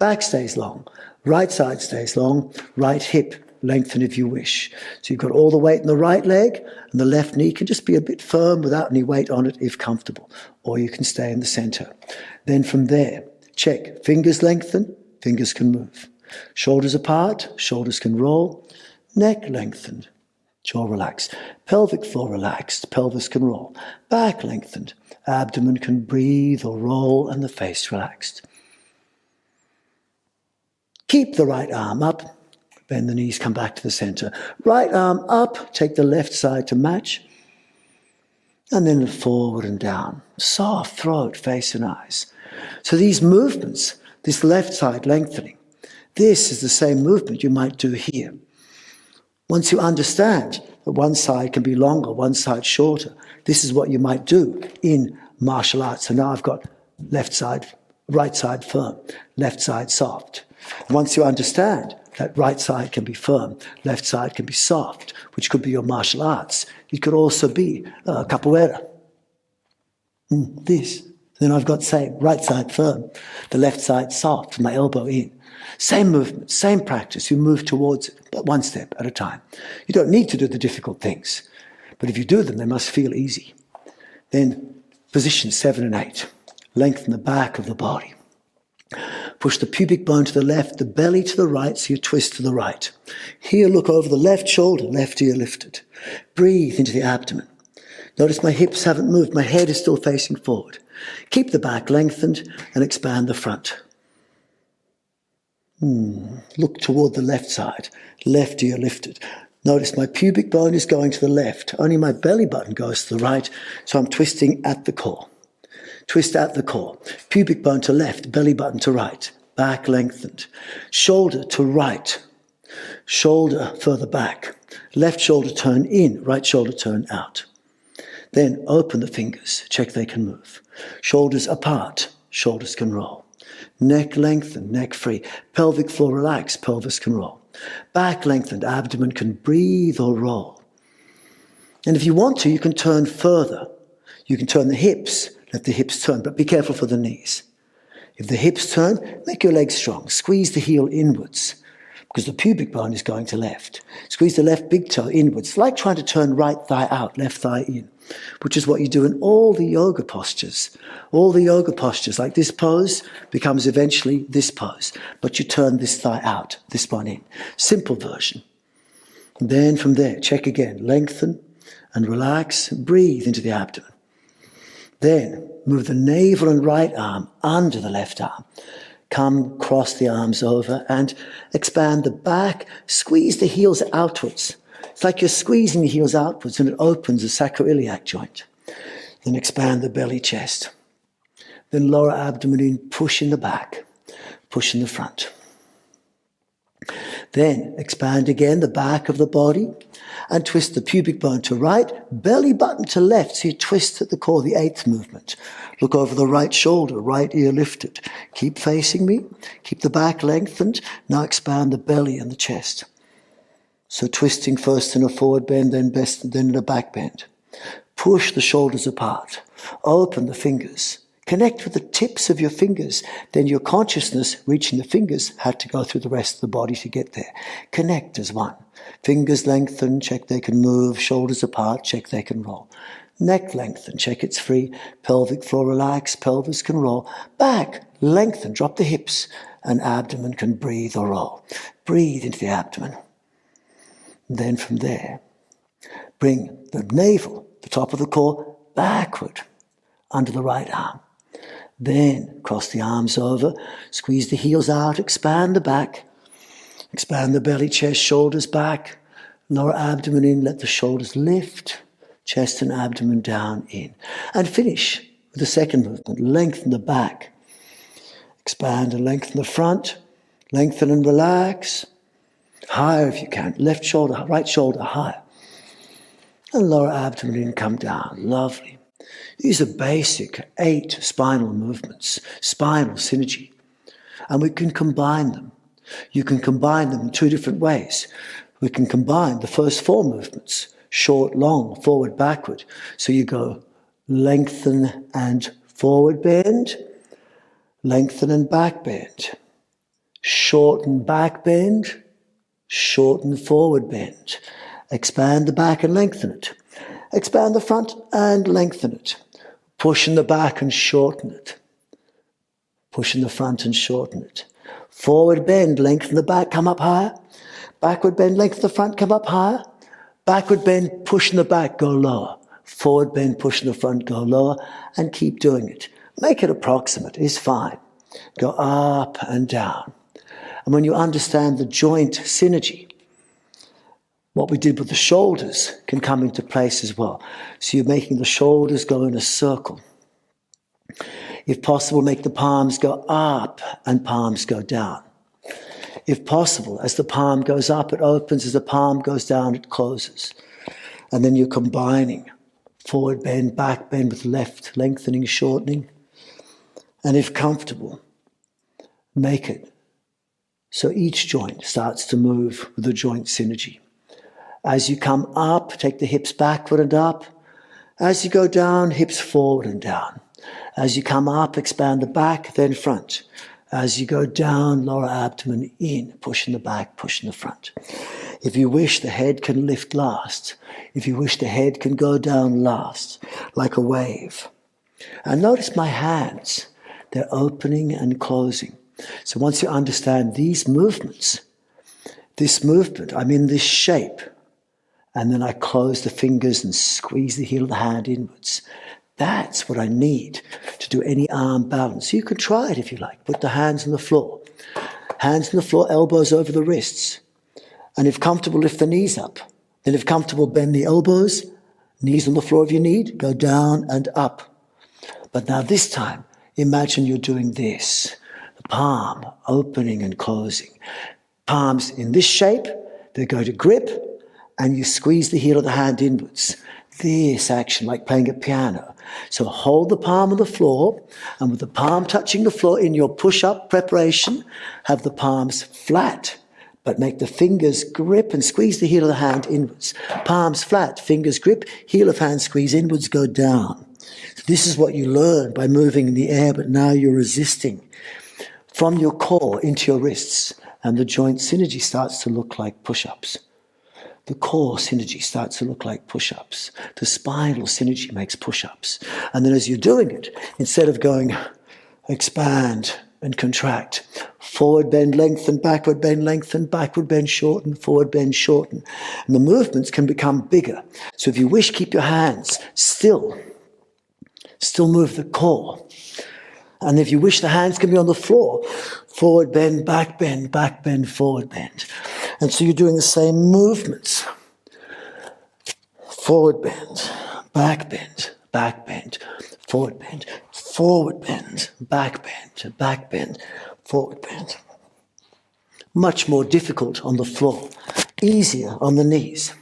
Back stays long, right side stays long, right hip, lengthen if you wish. So you've got all the weight in the right leg, and the left knee can just be a bit firm without any weight on it if comfortable, or you can stay in the center. Then from there, check, fingers lengthen, fingers can move. Shoulders apart, shoulders can roll, neck lengthened, jaw relaxed, pelvic floor relaxed, pelvis can roll, back lengthened, abdomen can breathe or roll, and the face relaxed. Keep the right arm up, bend the knees, come back to the center. Right arm up, take the left side to match, and then forward and down. Soft throat, face and eyes. So these movements, this left side lengthening, this is the same movement you might do here. Once you understand that one side can be longer, one side shorter, this is what you might do in martial arts. So now I've got left side, right side firm, left side soft. Once you understand that right side can be firm, left side can be soft, which could be your martial arts. It could also be capoeira. This. Then I've got same, right side firm, the left side soft, my elbow in. Same movement, same practice, you move towards it, but one step at a time. You don't need to do the difficult things, but if you do them, they must feel easy. Then position 7 and 8, lengthen the back of the body. Push the pubic bone to the left, the belly to the right, so you twist to the right. Here, look over the left shoulder, left ear lifted. Breathe into the abdomen. Notice my hips haven't moved, my head is still facing forward. Keep the back lengthened and expand the front. Look toward the left side, left ear lifted. Notice my pubic bone is going to the left, only my belly button goes to the right, so I'm twisting at the core. Twist at the core. Pubic bone to left, belly button to right. Back lengthened. Shoulder to right. Shoulder further back. Left shoulder turn in, right shoulder turn out. Then open the fingers, check they can move. Shoulders apart, shoulders can roll. Neck lengthened, neck free. Pelvic floor relaxed, pelvis can roll. Back lengthened, abdomen can breathe or roll. And if you want to, you can turn further. You can turn the hips, let the hips turn, but be careful for the knees. If the hips turn, make your legs strong. Squeeze the heel inwards, because the pubic bone is going to left. Squeeze the left big toe inwards, like trying to turn right thigh out, left thigh in, which is what you do in all the yoga postures. All the yoga postures, like this pose, becomes eventually this pose, but you turn this thigh out, this one in. Simple version. And then from there, check again, lengthen and relax, breathe into the abdomen. Then move the navel and right arm under the left arm. Come, cross the arms over and expand the back. Squeeze the heels outwards. It's like you're squeezing the heels outwards and it opens the sacroiliac joint. Then expand the belly chest. Then lower abdomen in, push in the back, push in the front. Then expand again the back of the body and twist the pubic bone to right, belly button to left, so you twist at the core, the 8th movement. Look over the right shoulder, right ear lifted. Keep facing me, keep the back lengthened. Now expand the belly and the chest. So twisting first in a forward bend, then in a back bend. Push the shoulders apart. Open the fingers. Connect with the tips of your fingers. Then your consciousness, reaching the fingers, had to go through the rest of the body to get there. Connect as one. Fingers lengthen, check they can move. Shoulders apart, check they can roll. Neck lengthen, check it's free. Pelvic floor relax, pelvis can roll. Back lengthen, drop the hips, and abdomen can breathe or roll. Breathe into the abdomen. Then from there, bring the navel, the top of the core, backward under the right arm. Then cross the arms over, squeeze the heels out, expand the back, expand the belly, chest, shoulders back, lower abdomen in, let the shoulders lift, chest and abdomen down in. And finish with the second movement, lengthen the back, expand and lengthen the front, lengthen and relax, higher if you can, left shoulder, right shoulder higher, and lower abdomen in, come down, lovely. These are basic 8 spinal movements, spinal synergy, and we can combine them. You can combine them in 2 different ways. We can combine the first 4 movements short, long, forward, backward. So you go lengthen and forward bend, lengthen and back bend, shorten back bend, shorten forward bend. Expand the back and lengthen it. Expand the front and lengthen it. Push in the back and shorten it. Push in the front and shorten it. Forward bend, lengthen the back, come up higher. Backward bend, lengthen the front, come up higher. Backward bend, push in the back, go lower. Forward bend, push in the front, go lower. And keep doing it. Make it approximate, it's fine. Go up and down. And when you understand the joint synergy, what we did with the shoulders can come into place as well. So you're making the shoulders go in a circle. If possible, make the palms go up and palms go down. If possible, as the palm goes up, it opens. As the palm goes down, it closes. And then you're combining forward bend, back bend with left, lengthening, shortening. And if comfortable, make it so each joint starts to move with the joint synergy. As you come up, take the hips backward and up. As you go down, hips forward and down. As you come up, expand the back, then front. As you go down, lower abdomen in, pushing the back, pushing the front. If you wish, the head can lift last. If you wish, the head can go down last, like a wave. And notice my hands. They're opening and closing. So once you understand these movements, this movement, I'm in this shape. And then I close the fingers and squeeze the heel of the hand inwards. That's what I need to do any arm balance. You can try it if you like. Put the hands on the floor. Hands on the floor, elbows over the wrists. And if comfortable, lift the knees up. Then if comfortable, bend the elbows. Knees on the floor if you need. Go down and up. But now this time, imagine you're doing this. The palm opening and closing. Palms in this shape. They go to grip. And you squeeze the heel of the hand inwards. This action, like playing a piano. So hold the palm on the floor, and with the palm touching the floor in your push-up preparation, have the palms flat, but make the fingers grip and squeeze the heel of the hand inwards. Palms flat, fingers grip, heel of hand squeeze inwards, go down. So this is what you learn by moving in the air, but now you're resisting from your core into your wrists, and the joint synergy starts to look like push-ups. The core synergy starts to look like push-ups. The spinal synergy makes push-ups. And then as you're doing it, instead of going expand and contract, forward bend, lengthen, backward bend, shorten, forward bend, shorten. And the movements can become bigger. So if you wish, keep your hands still. Still move the core. And if you wish, the hands can be on the floor. Forward bend, forward bend. And so you're doing the same movements. Forward bend, back bend, forward bend, back bend, forward bend. Much more difficult on the floor. Easier on the knees.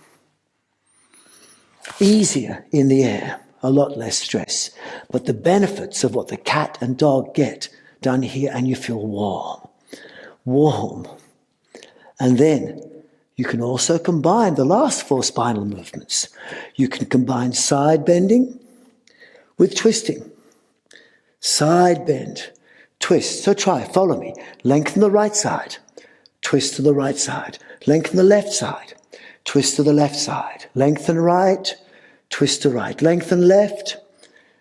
Easier in the air. A lot less stress. But the benefits of what the cat and dog get done here, and you feel warm. Warm. And then you can also combine the last 4 spinal movements. You can combine side bending with twisting. Side bend, twist. So try, follow me. Lengthen the right side, twist to the right side. Lengthen the left side, twist to the left side. Lengthen right, twist to right. Lengthen left,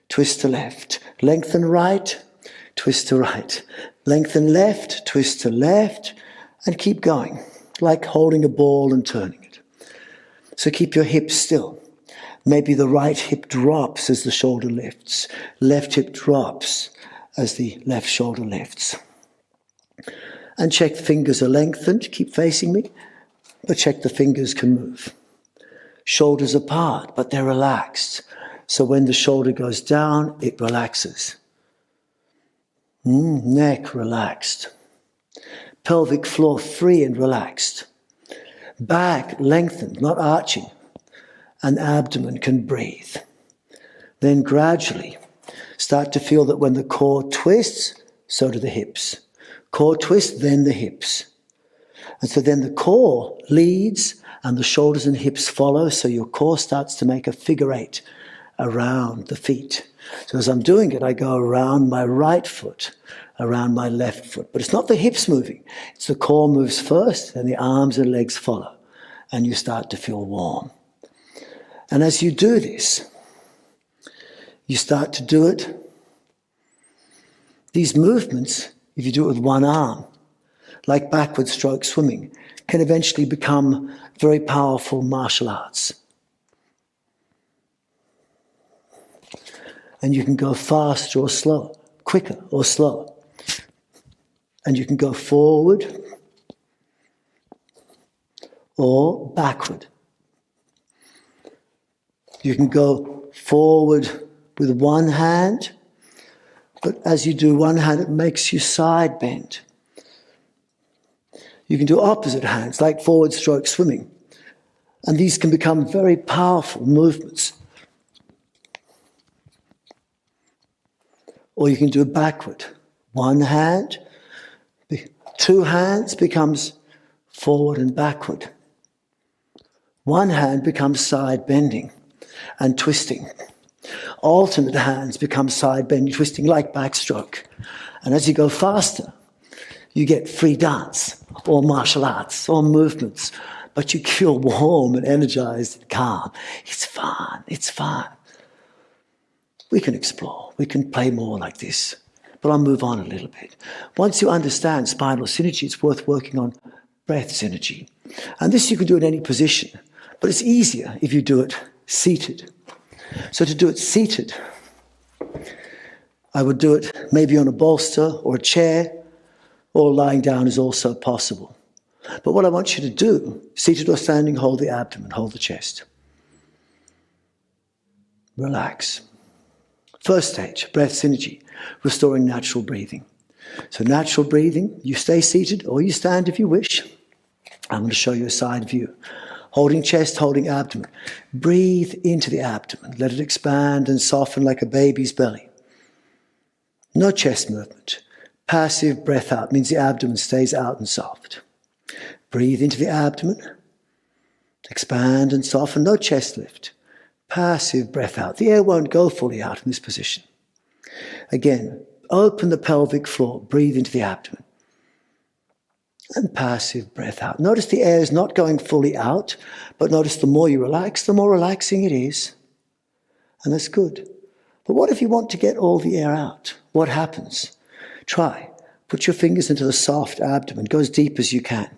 twist to left. Lengthen right, twist to right. Lengthen left, twist to left. And keep going, like holding a ball and turning it. So keep your hips still. Maybe the right hip drops as the shoulder lifts. Left hip drops as the left shoulder lifts. And check the fingers are lengthened. Keep facing me, but check the fingers can move. Shoulders apart, but they're relaxed. So when the shoulder goes down, it relaxes. Neck relaxed. Pelvic floor free and relaxed. Back lengthened, not arching. And abdomen can breathe. Then gradually start to feel that when the core twists, so do the hips. Core twist, then the hips. And so then the core leads and the shoulders and hips follow, so your core starts to make a figure 8 around the feet. So as I'm doing it, I go around my right foot, around my left foot. But it's not the hips moving. It's the core moves first, and the arms and legs follow. And you start to feel warm. And as you do this, you start to do it. These movements, if you do it with one arm, like backward stroke swimming, can eventually become very powerful martial arts. And you can go faster or slower, quicker or slower. And you can go forward or backward. You can go forward with one hand, but as you do one hand, it makes you side bend. You can do opposite hands, like forward stroke swimming. And these can become very powerful movements. Or you can do it backward. One hand, two hands becomes forward and backward. One hand becomes side bending and twisting. Alternate hands become side bending, twisting like backstroke. And as you go faster, you get free dance or martial arts or movements, but you feel warm and energized and calm. It's fun. It's fun. We can explore. We can play more like this. But I'll move on a little bit. Once you understand spinal synergy, it's worth working on breath synergy. And this you can do in any position, but it's easier if you do it seated. So to do it seated, I would do it maybe on a bolster or a chair, or lying down is also possible. But what I want you to do, seated or standing, hold the abdomen, hold the chest. Relax. First stage, breath synergy, restoring natural breathing. So natural breathing, you stay seated or you stand if you wish. I'm going to show you a side view. Holding chest, holding abdomen. Breathe into the abdomen. Let it expand and soften like a baby's belly. No chest movement. Passive breath out means the abdomen stays out and soft. Breathe into the abdomen. Expand and soften. No chest lift. Passive breath out. The air won't go fully out in this position. Again, open the pelvic floor. Breathe into the abdomen. And passive breath out. Notice the air is not going fully out, but notice the more you relax, the more relaxing it is. And that's good. But what if you want to get all the air out? What happens? Try. Put your fingers into the soft abdomen. Go as deep as you can.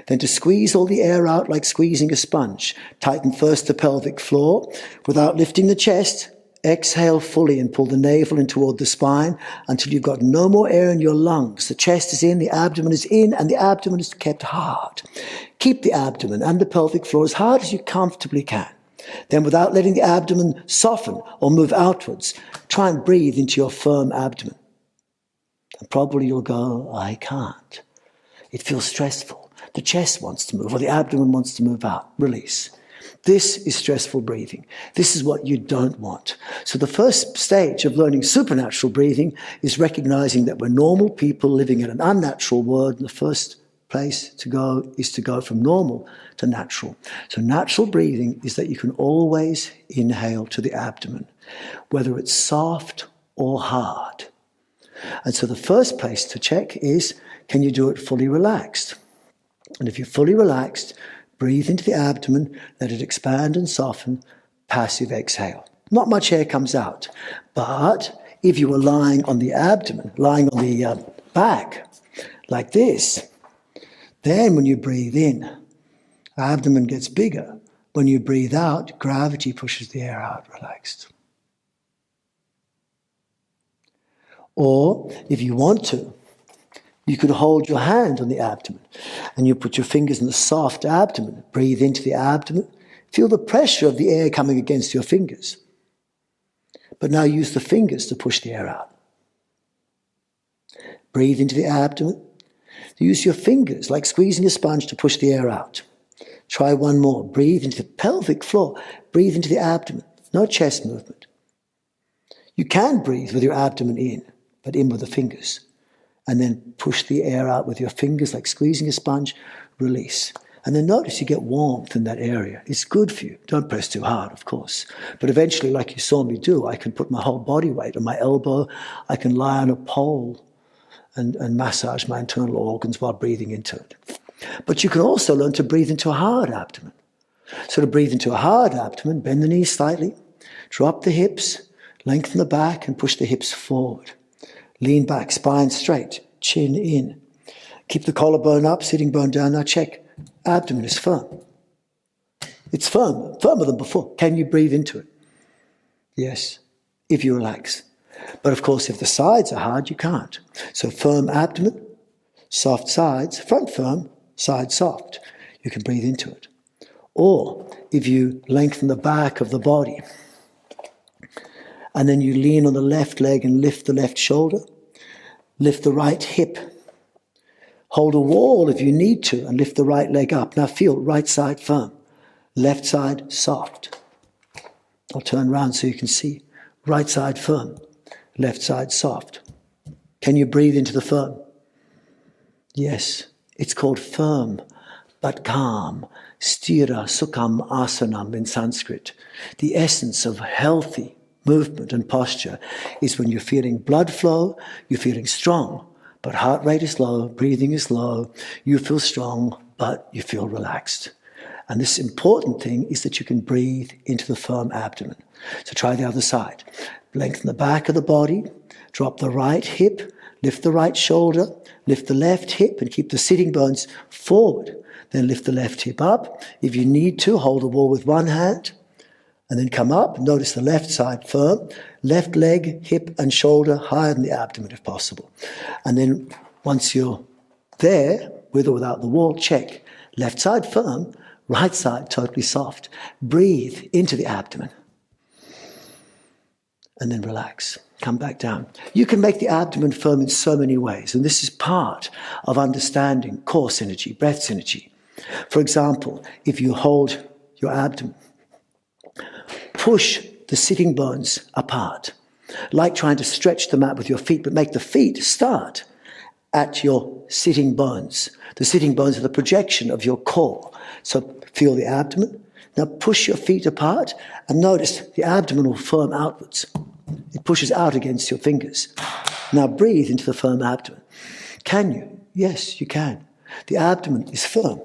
Then to squeeze all the air out like squeezing a sponge, tighten first the pelvic floor. Without lifting the chest, exhale fully and pull the navel in toward the spine until you've got no more air in your lungs. The chest is in, the abdomen is in, and the abdomen is kept hard. Keep the abdomen and the pelvic floor as hard as you comfortably can. Then without letting the abdomen soften or move outwards, try and breathe into your firm abdomen. And probably you'll go, I can't. It feels stressful. The chest wants to move or the abdomen wants to move out. Release. This is stressful breathing. This is what you don't want. So the first stage of learning supernatural breathing is recognizing that we're normal people living in an unnatural world. And the first place to go is to go from normal to natural. So natural breathing is that you can always inhale to the abdomen, whether it's soft or hard. And so the first place to check is, can you do it fully relaxed? And if you're fully relaxed, breathe into the abdomen, let it expand and soften, passive exhale. Not much air comes out. But if you were lying on the abdomen, lying on the back, like this, then when you breathe in, abdomen gets bigger. When you breathe out, gravity pushes the air out, relaxed. Or if you want to, you could hold your hand on the abdomen and you put your fingers in the soft abdomen. Breathe into the abdomen. Feel the pressure of the air coming against your fingers. But now use the fingers to push the air out. Breathe into the abdomen. Use your fingers like squeezing a sponge to push the air out. Try one more. Breathe into the pelvic floor. Breathe into the abdomen. No chest movement. You can breathe with your abdomen in, but in with the fingers. And then push the air out with your fingers like squeezing a sponge, release. And then notice you get warmth in that area. It's good for you. Don't press too hard, of course. But eventually, like you saw me do, I can put my whole body weight on my elbow. I can lie on a pole and massage my internal organs while breathing into it. But you can also learn to breathe into a hard abdomen. So to breathe into a hard abdomen, bend the knees slightly, drop the hips, lengthen the back and push the hips forward. Lean back, spine straight, chin in. Keep the collarbone up, sitting bone down. Now check. Abdomen is firm. It's firm, firmer than before. Can you breathe into it? Yes, if you relax. But of course, if the sides are hard, you can't. So firm abdomen, soft sides, front firm, side soft. You can breathe into it. Or if you lengthen the back of the body, and then you lean on the left leg and lift the left shoulder, lift the right hip, hold a wall if you need to and lift the right leg up. Now feel right side firm, left side soft. I'll turn around so you can see. Right side firm, left side soft. Can you breathe into the firm? Yes, it's called firm but calm. Sthira Sukham Asanam in Sanskrit. The essence of healthy movement and posture is when you're feeling blood flow, you're feeling strong, but heart rate is low, breathing is low, you feel strong, but you feel relaxed. And this important thing is that you can breathe into the firm abdomen. So try the other side. Lengthen the back of the body, drop the right hip, lift the right shoulder, lift the left hip and keep the sitting bones forward. Then lift the left hip up. If you need to, hold the wall with one hand and then come up. Notice the left side firm, left leg, hip and shoulder higher than the abdomen if possible. And then once you're there, with or without the wall, check. Left side firm, right side totally soft. Breathe into the abdomen. And then relax. Come back down. You can make the abdomen firm in so many ways, and this is part of understanding core synergy, breath synergy. For example, if you hold your abdomen, push the sitting bones apart, like trying to stretch them out with your feet, but make the feet start at your sitting bones. The sitting bones are the projection of your core. So feel the abdomen. Now push your feet apart and notice the abdomen will firm outwards. It pushes out against your fingers. Now breathe into the firm abdomen. Can you? Yes, you can. The abdomen is firm,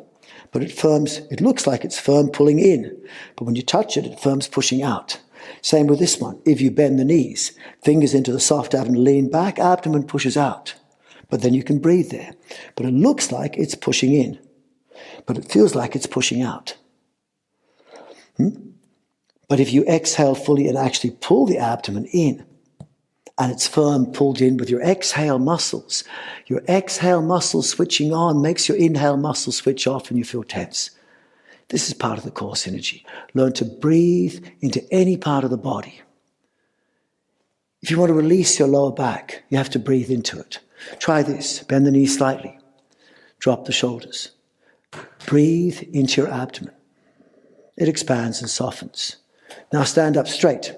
but it firms, it looks like it's firm pulling in, but when you touch it, it firms pushing out. Same with this one. If you bend the knees, fingers into the soft abdomen, lean back, abdomen pushes out. But then you can breathe there. But it looks like it's pushing in, but it feels like it's pushing out. But if you exhale fully and actually pull the abdomen in, and it's firm pulled in with your exhale muscles switching on makes your inhale muscles switch off and you feel tense. This is part of the core synergy. Learn to breathe into any part of the body. If you want to release your lower back, you have to breathe into it. Try this. Bend the knees slightly. Drop the shoulders. Breathe into your abdomen. It expands and softens. Now stand up straight.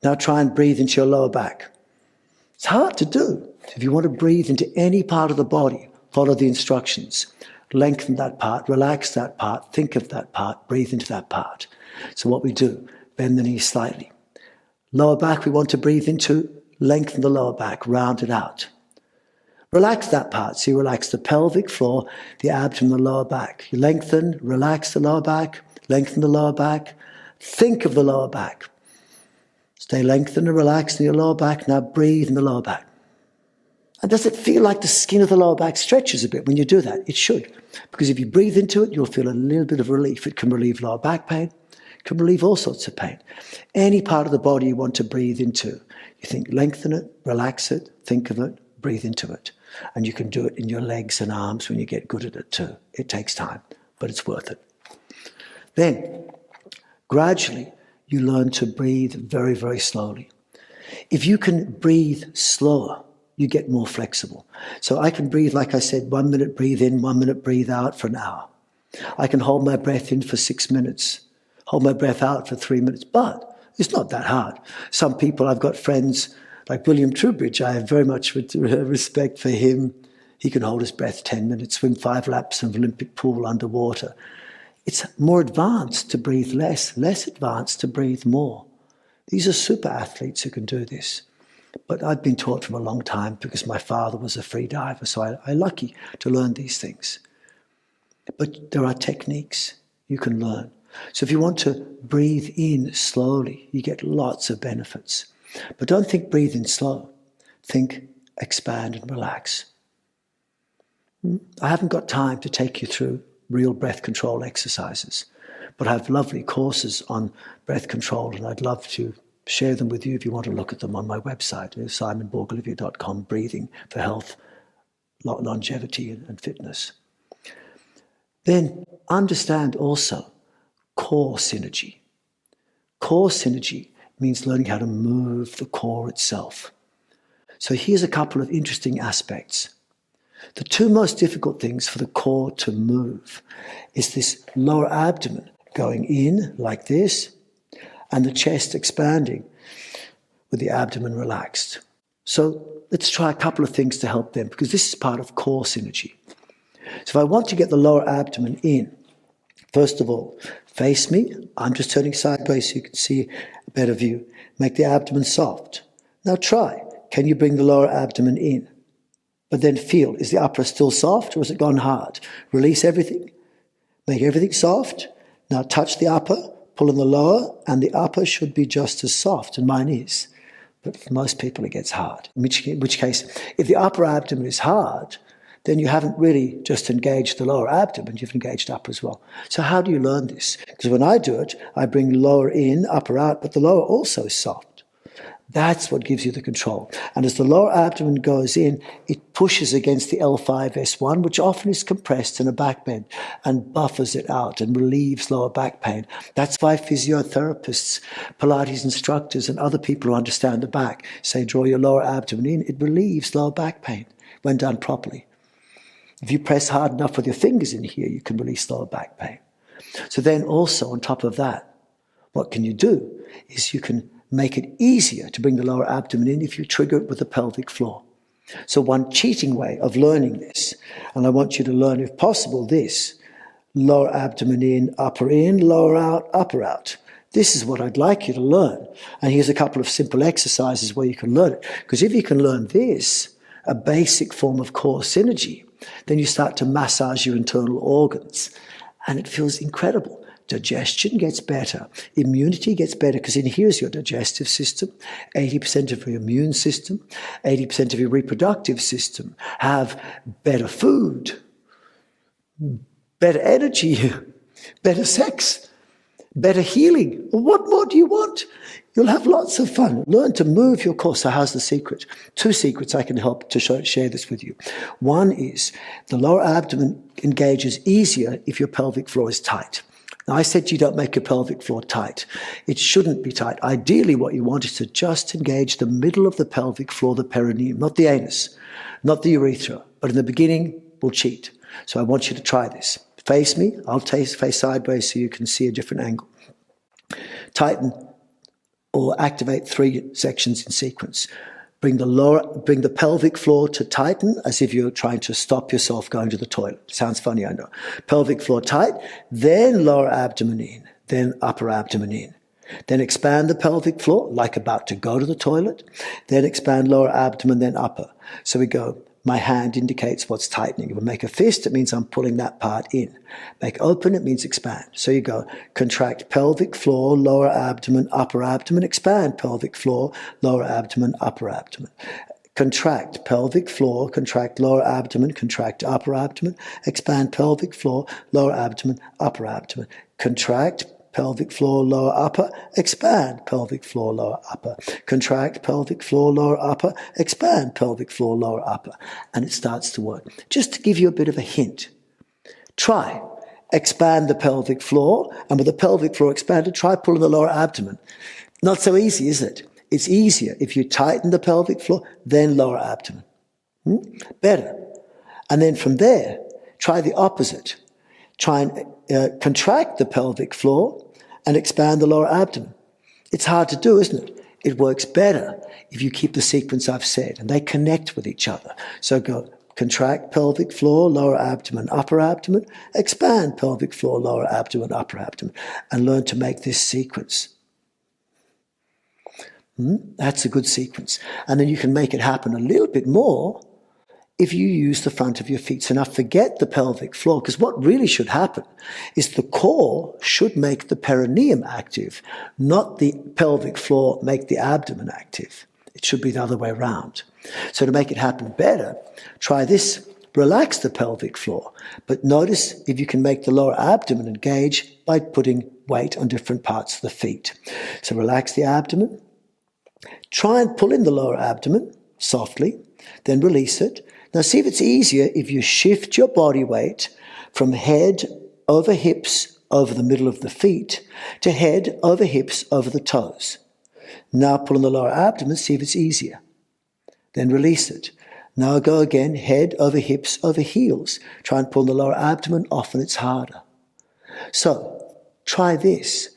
Now try and breathe into your lower back. It's hard to do. If you want to breathe into any part of the body, follow the instructions. Lengthen that part, relax that part, think of that part, breathe into that part. So what we do, bend the knees slightly. Lower back we want to breathe into, lengthen the lower back, round it out. Relax that part. So you relax the pelvic floor, the abdomen, the lower back. You lengthen, relax the lower back, lengthen the lower back. Think of the lower back. Stay lengthened and relaxed in your lower back. Now breathe in the lower back. And does it feel like the skin of the lower back stretches a bit when you do that? It should. Because if you breathe into it, you'll feel a little bit of relief. It can relieve lower back pain. It can relieve all sorts of pain. Any part of the body you want to breathe into, you think lengthen it, relax it, think of it, breathe into it. And you can do it in your legs and arms when you get good at it too. It takes time, but it's worth it. Then, gradually, you learn to breathe very, very slowly. If you can breathe slower, you get more flexible. So I can breathe, like I said, 1 minute breathe in, 1 minute breathe out for an hour. I can hold my breath in for 6 minutes, hold my breath out for 3 minutes, but it's not that hard. Some people, I've got friends Like William Trubridge, I have very much respect for him. He can hold his breath 10 minutes, swim 5 laps in an Olympic pool underwater. It's more advanced to breathe less advanced to breathe more. These are super athletes who can do this. But I've been taught from a long time because my father was a free diver, so I'm lucky to learn these things. But there are techniques you can learn. So if you want to breathe in slowly, you get lots of benefits. But don't think breathe in slow. Think expand and relax. I haven't got time to take you through real breath control exercises, but I have lovely courses on breath control, and I'd love to share them with you if you want to look at them on my website, simonborgolivier.com, breathing for health, longevity and fitness. Then understand also core synergy. Core synergy means learning how to move the core itself. So here's a couple of interesting aspects. The two most difficult things for the core to move is this lower abdomen going in like this and the chest expanding with the abdomen relaxed. So let's try a couple of things to help them, because this is part of core synergy. So if I want to get the lower abdomen in, first of all, face me. I'm just turning sideways so you can see a better view. Make the abdomen soft. Now try. Can you bring the lower abdomen in? But then feel, is the upper still soft or has it gone hard? Release everything. Make everything soft. Now touch the upper, pull in the lower, and the upper should be just as soft, and mine is. But for most people it gets hard. In which case, if the upper abdomen is hard, then you haven't really just engaged the lower abdomen, you've engaged upper as well. So how do you learn this? Because when I do it, I bring lower in, upper out, but the lower also is soft. That's what gives you the control. And as the lower abdomen goes in, it pushes against the L5-S1, which often is compressed in a back bend, and buffers it out and relieves lower back pain. That's why physiotherapists, Pilates instructors, and other people who understand the back say draw your lower abdomen in. It relieves lower back pain when done properly. If you press hard enough with your fingers in here, you can release lower back pain. So then also on top of that, what can you do is you can make it easier to bring the lower abdomen in if you trigger it with the pelvic floor. So one cheating way of learning this, and I want you to learn if possible this, lower abdomen in, lower out, upper out. This is what I'd like you to learn. And here's a couple of simple exercises where you can learn it. Because if you can learn this, a basic form of core synergy, then you start to massage your internal organs. And it feels incredible. Digestion gets better. Immunity gets better, because in here is your digestive system. 80% of your immune system, 80% of your reproductive system have better food, better energy, better sex, better healing. What more do you want? You'll have lots of fun. Learn to move your core. So how's the secret? 2 secrets I can help to share this with you. One is the lower abdomen engages easier if your pelvic floor is tight. Now, I said you don't make your pelvic floor tight. It shouldn't be tight. Ideally, what you want is to just engage the middle of the pelvic floor, the perineum, not the anus, not the urethra. But in the beginning, we'll cheat. So I want you to try this. Face me. I'll face sideways so you can see a different angle. Tighten or activate 3 sections in sequence. Bring the pelvic floor to tighten as if you're trying to stop yourself going to the toilet. Sounds funny, I know. Pelvic floor tight, then lower abdomen in, then upper abdomen in. Then expand the pelvic floor, like about to go to the toilet. Then expand lower abdomen, then upper. So we go, my hand indicates what's tightening. If I make a fist, it means I'm pulling that part in. Make open, it means expand. So you go, contract pelvic floor, lower abdomen, upper abdomen, expand pelvic floor, lower abdomen, upper abdomen. Contract pelvic floor, contract lower abdomen, contract upper abdomen, expand pelvic floor, lower abdomen, upper abdomen. Contract pelvic floor, lower upper, expand pelvic floor, lower upper. Contract pelvic floor, lower upper, expand pelvic floor, lower upper. And it starts to work. Just to give you a bit of a hint, try expand the pelvic floor, and with the pelvic floor expanded, try pulling the lower abdomen. Not so easy, is it? It's easier if you tighten the pelvic floor, then lower abdomen. Better. And then from there, try the opposite. Try and contract the pelvic floor and expand the lower abdomen. It's hard to do, isn't it? it works better if you keep the sequence I've said, and they connect with each other. So go contract pelvic floor, lower abdomen, upper abdomen, expand pelvic floor, lower abdomen, upper abdomen, and learn to make this sequence. That's a good sequence. And then you can make it happen a little bit more if you use the front of your feet. So now forget the pelvic floor, because what really should happen is the core should make the perineum active, not the pelvic floor make the abdomen active. It should be the other way around. So to make it happen better, try this. Relax the pelvic floor, but notice if you can make the lower abdomen engage by putting weight on different parts of the feet. So relax the abdomen. Try and pull in the lower abdomen softly, then release it. Now see if it's easier if you shift your body weight from head over hips over the middle of the feet to head over hips over the toes. Now pull in the lower abdomen, see if it's easier. Then release it. Now go again, head over hips over heels. Try and pull the lower abdomen, often it's harder. So try this.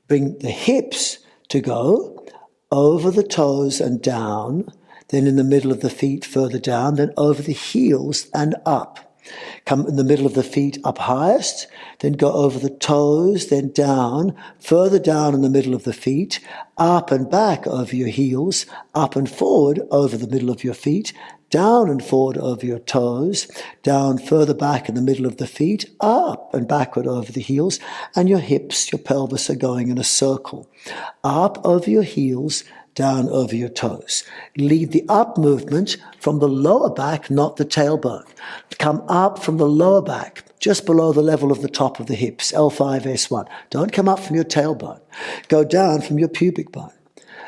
Bring the hips to go over the toes and down, then in the middle of the feet further down, then over the heels and up. Come in the middle of the feet up highest, then go over the toes, then down, further down in the middle of the feet, up and back over your heels, up and forward over the middle of your feet, down and forward over your toes, down further back in the middle of the feet, up and backward over the heels, and your hips, your pelvis are going in a circle. Up over your heels, down over your toes. Lead the up movement from the lower back, not the tailbone. Come up from the lower back, just below the level of the top of the hips, L5, S1. Don't come up from your tailbone. Go down from your pubic bone.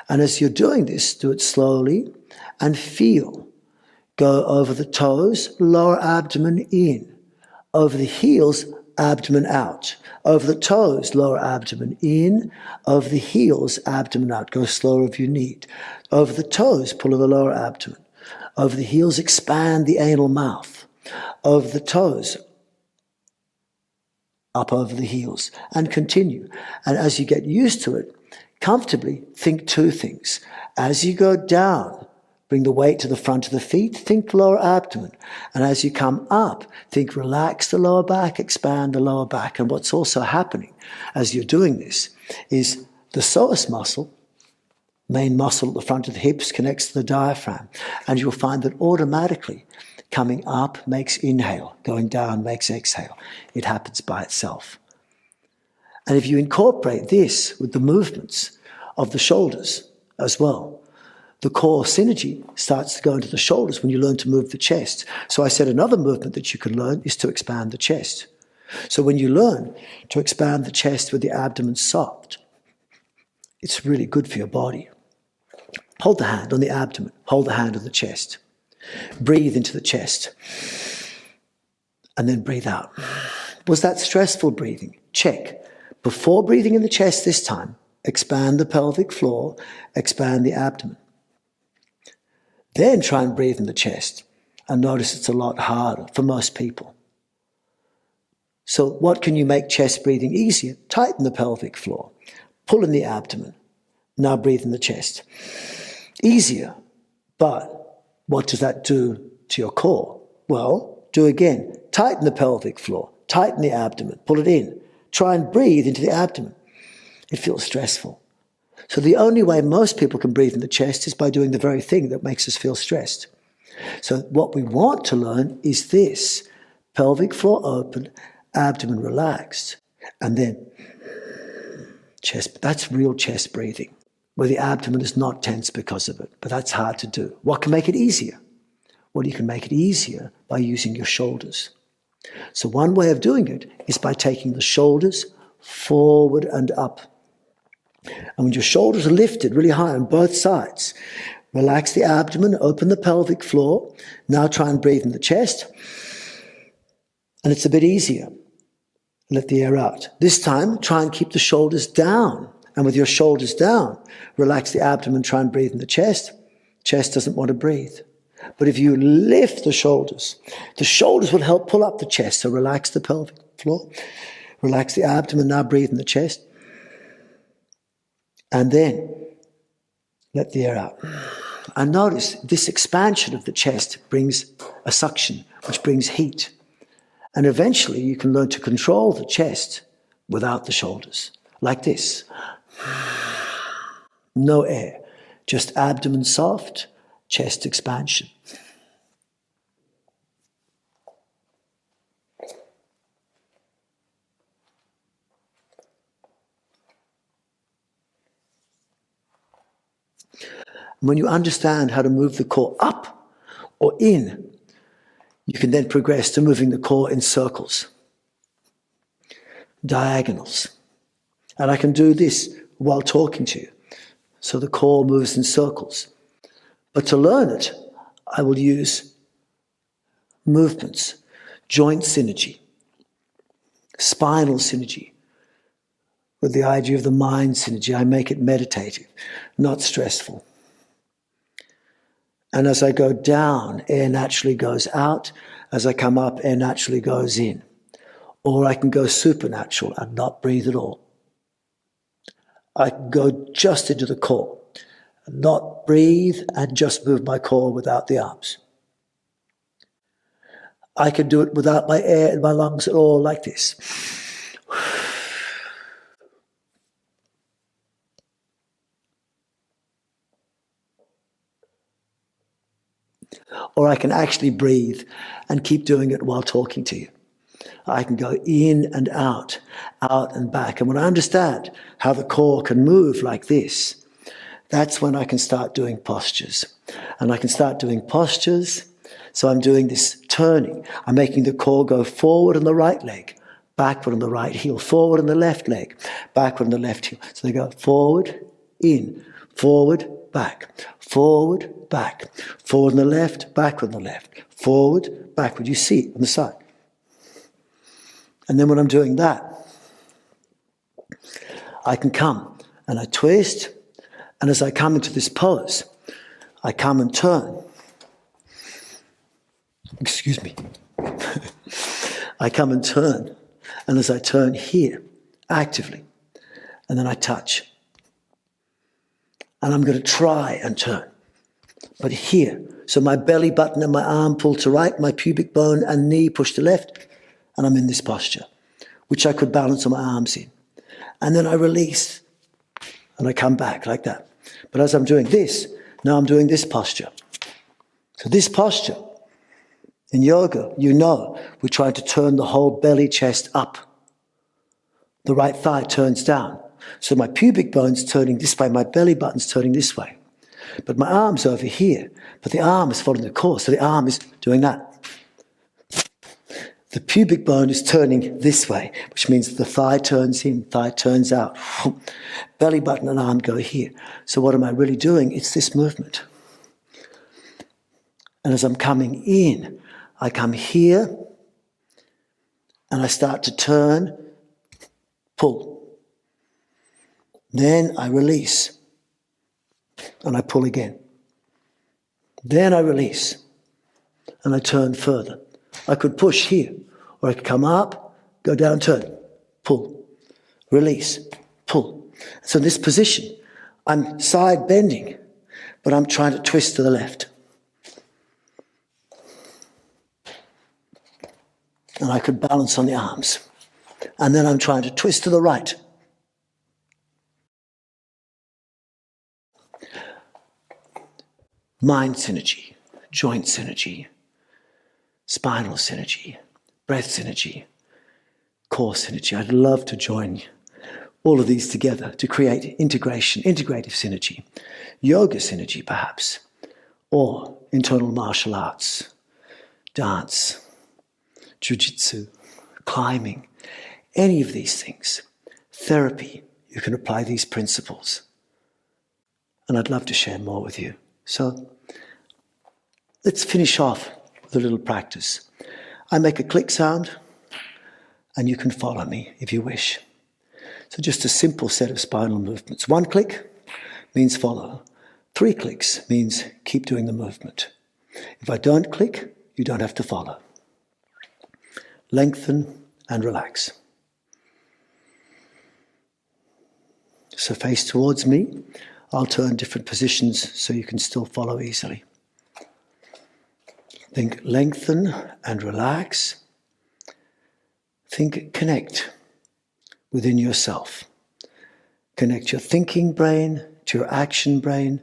And as you're doing this, do it slowly and feel. Go over the toes, lower abdomen in. Over the heels, abdomen out. Over the toes, lower abdomen in. Over the heels, abdomen out. Go slower if you need. Over the toes, pull in the lower abdomen. Over the heels, expand the anal mouth. Over the toes, up over the heels. And continue. And as you get used to it, comfortably think two things. As you go down, bring the weight to the front of the feet, think lower abdomen. And as you come up, think relax the lower back, expand the lower back. And what's also happening as you're doing this is the psoas muscle, main muscle at the front of the hips, connects to the diaphragm. And you'll find that automatically coming up makes inhale, going down makes exhale. It happens by itself. And if you incorporate this with the movements of the shoulders as well, the core synergy starts to go into the shoulders when you learn to move the chest. So I said another movement that you can learn is to expand the chest. So when you learn to expand the chest with the abdomen soft, it's really good for your body. Hold the hand on the abdomen. Hold the hand on the chest. Breathe into the chest. And then breathe out. Was that stressful breathing? Check. Before breathing in the chest this time, expand the pelvic floor, expand the abdomen. Then try and breathe in the chest. And notice it's a lot harder for most people. So what can you make chest breathing easier? Tighten the pelvic floor. Pull in the abdomen. Now breathe in the chest. Easier. But what does that do to your core? Well, do again. Tighten the pelvic floor. Tighten the abdomen. Pull it in. Try and breathe into the abdomen. It feels stressful. So the only way most people can breathe in the chest is by doing the very thing that makes us feel stressed. So what we want to learn is this. Pelvic floor open, abdomen relaxed. And then chest. That's real chest breathing, where the abdomen is not tense because of it. But that's hard to do. What can make it easier? Well, you can make it easier by using your shoulders. So one way of doing it is by taking the shoulders forward and up. And when your shoulders are lifted really high on both sides, relax the abdomen, open the pelvic floor. Now try and breathe in the chest. And it's a bit easier. Let the air out. This time, try and keep the shoulders down. And with your shoulders down, relax the abdomen, try and breathe in the chest. Chest doesn't want to breathe. But if you lift the shoulders will help pull up the chest. So relax the pelvic floor. Relax the abdomen, now breathe in the chest. And then Let the air out. And notice this expansion of the chest brings a suction, which brings heat. And eventually you can learn to control the chest without the shoulders, like this. No air, just abdomen soft, chest expansion. When you understand how to move the core up or in, you can then progress to moving the core in circles, diagonals. And I can do this while talking to you. So the core moves in circles. But to learn it, I will use movements, joint synergy, spinal synergy. With the idea of the mind synergy, I make it meditative, not stressful. And as I go down, air naturally goes out. As I come up, air naturally goes in. Or I can go supernatural and not breathe at all. I can go just into the core, not breathe and just move my core without the arms. I can do it without my air in my lungs at all, like this. Or I can actually breathe and keep doing it while talking to you. I can go in and out and back. And when I understand how the core can move like this, that's when I can start doing postures. And I can start doing postures. So I'm doing this turning. I'm making the core go forward on the right leg, backward on the right heel, forward on the left leg, backward on the left heel. So they go forward, in, forward, back, forward, back, forward on the left, backward on the left, forward, backward. You see it on the side. And then when I'm doing that, I can come and I twist. And as I come into this pose, I come and turn. Excuse me. I come and turn. And as I turn here, actively, and then I touch. And I'm going to try and turn. But here, so my belly button and my arm pull to right, my pubic bone and knee push to left, and I'm in this posture, which I could balance on my arms in. And then I release, and I come back like that. But as I'm doing this, now I'm doing this posture. So this posture, in yoga, you know, we're trying to turn the whole belly chest up. The right thigh turns down. So my pubic bone's turning this way, my belly button's turning this way. But my arm's over here. But the arm is following the core, so the arm is doing that. The pubic bone is turning this way, which means the thigh turns in, thigh turns out. Belly button and arm go here. So what am I really doing? It's this movement. And as I'm coming in, I come here, and I start to turn, pull. Then I release, and I pull again. Then I release, and I turn further. I could push here, or I could come up, go down, turn, pull, release, pull. So in this position, I'm side bending, but I'm trying to twist to the left. And I could balance on the arms. And then I'm trying to twist to the right. Mind synergy, joint synergy, spinal synergy, breath synergy, core synergy. I'd love to join all of these together to create integration, integrative synergy, yoga synergy perhaps, or internal martial arts, dance, jiu-jitsu, climbing, any of these things. Therapy, you can apply these principles. And I'd love to share more with you. So let's finish off with a little practice. I make a click sound, and you can follow me if you wish. So just a simple set of spinal movements. 1 click means follow. 3 clicks means keep doing the movement. If I don't click, you don't have to follow. Lengthen and relax. So face towards me. I'll turn different positions so you can still follow easily. Think lengthen and relax. Think connect within yourself. Connect your thinking brain to your action brain,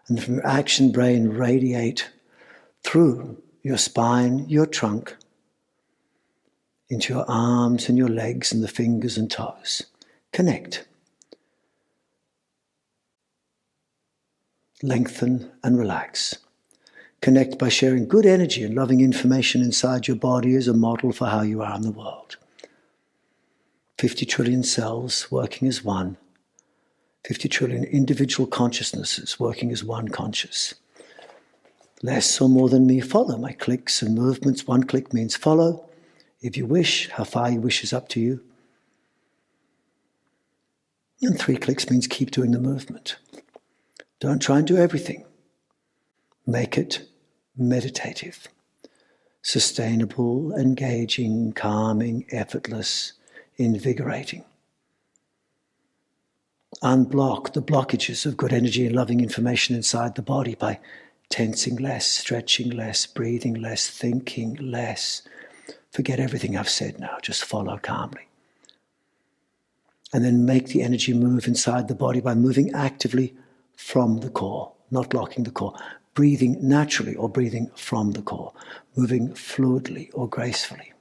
and from your action brain radiate through your spine, your trunk, into your arms and your legs and the fingers and toes. Connect. Lengthen and relax. Connect by sharing good energy and loving information inside your body as a model for how you are in the world. 50 trillion cells working as one. 50 trillion individual consciousnesses working as one conscious. Less or more than me, follow my clicks and movements. One click means follow. If you wish, how far you wish is up to you. And 3 clicks means keep doing the movement. Don't try and do everything. Make it meditative, sustainable, engaging, calming, effortless, invigorating. Unblock the blockages of good energy and loving information inside the body by tensing less, stretching less, breathing less, thinking less. Forget everything I've said now, just follow calmly. And then make the energy move inside the body by moving actively from the core, not blocking the core, breathing naturally or breathing from the core, moving fluidly or gracefully.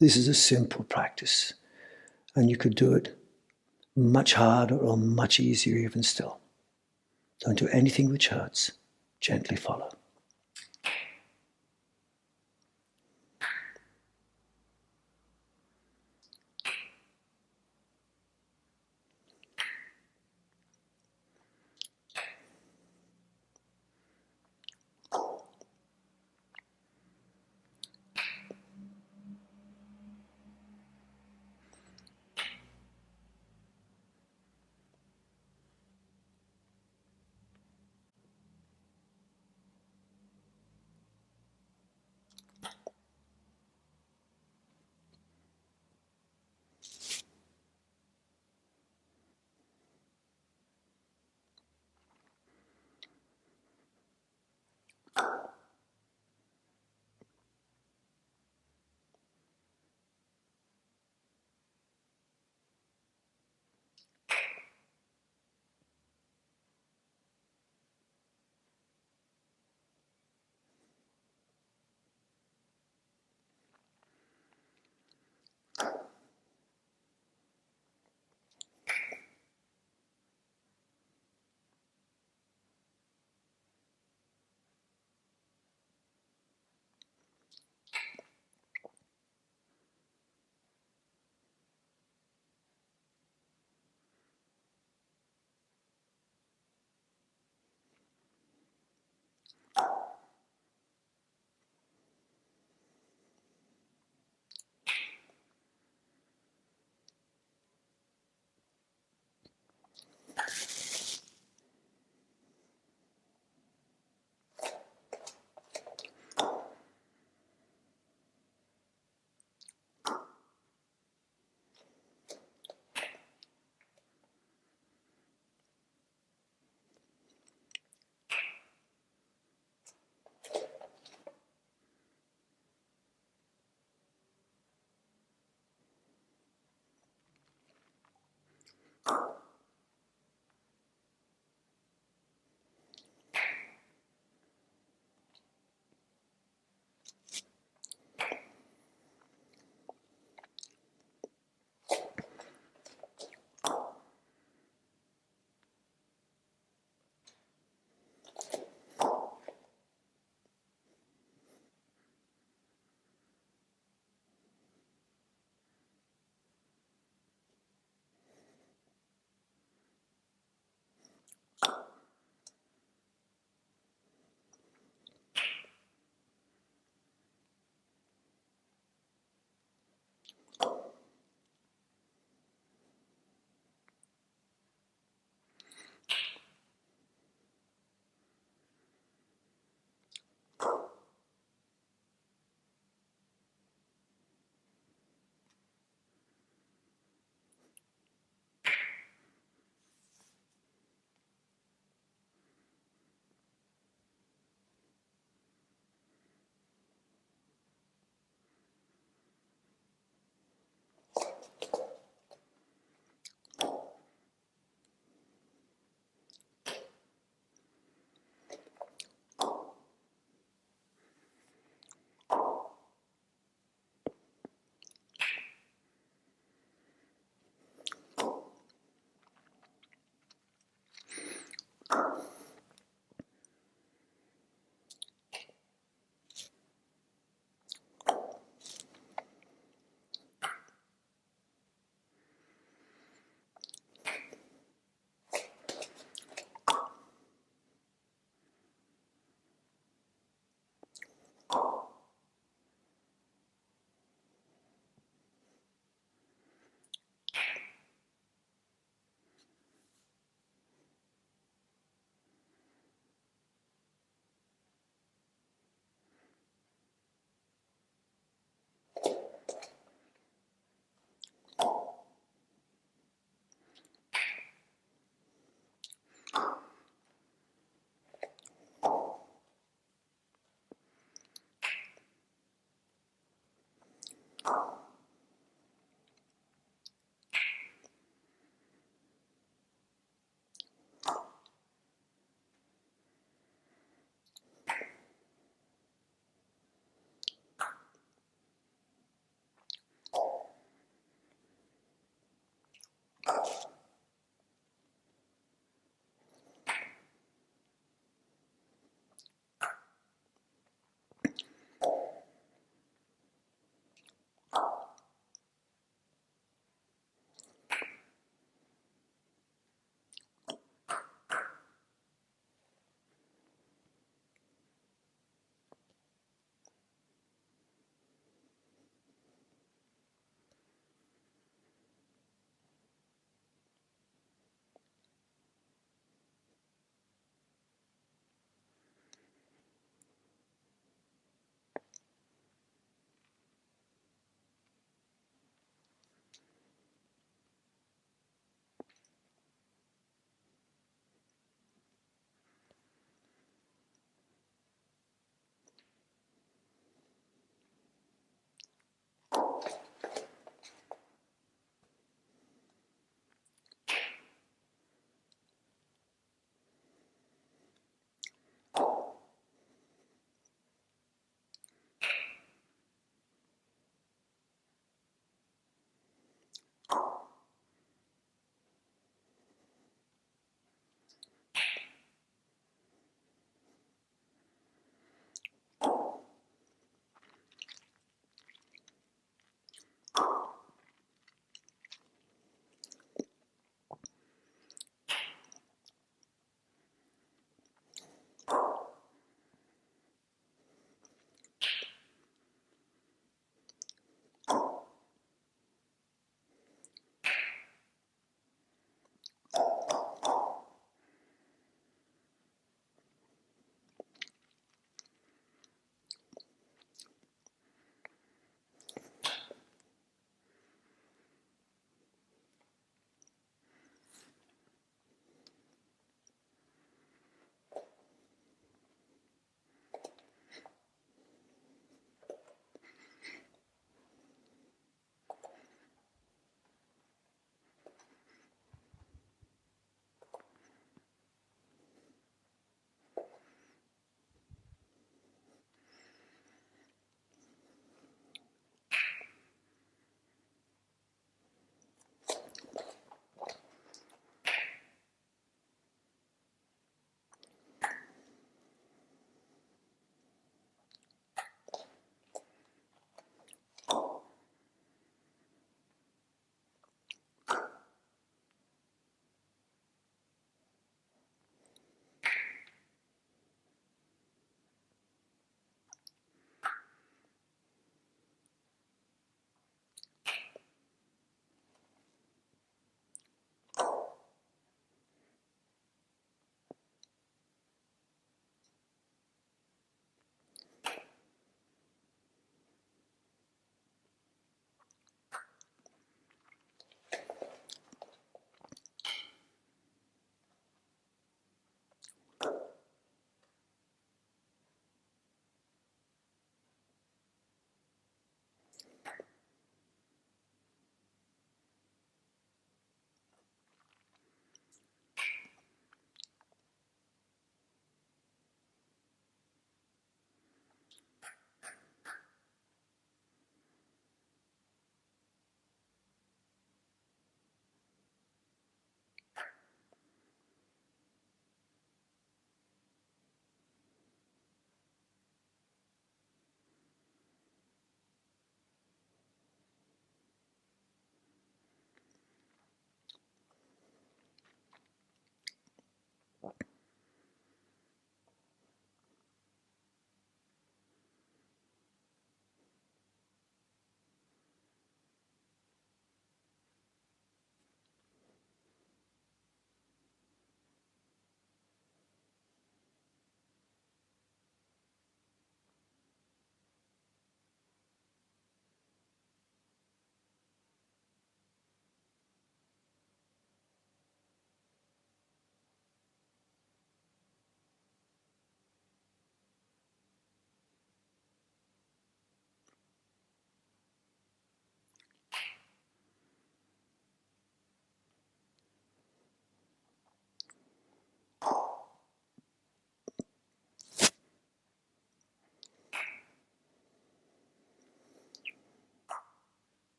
This is a simple practice, and you could do it much harder or much easier even still. Don't do anything which hurts. Gently follow.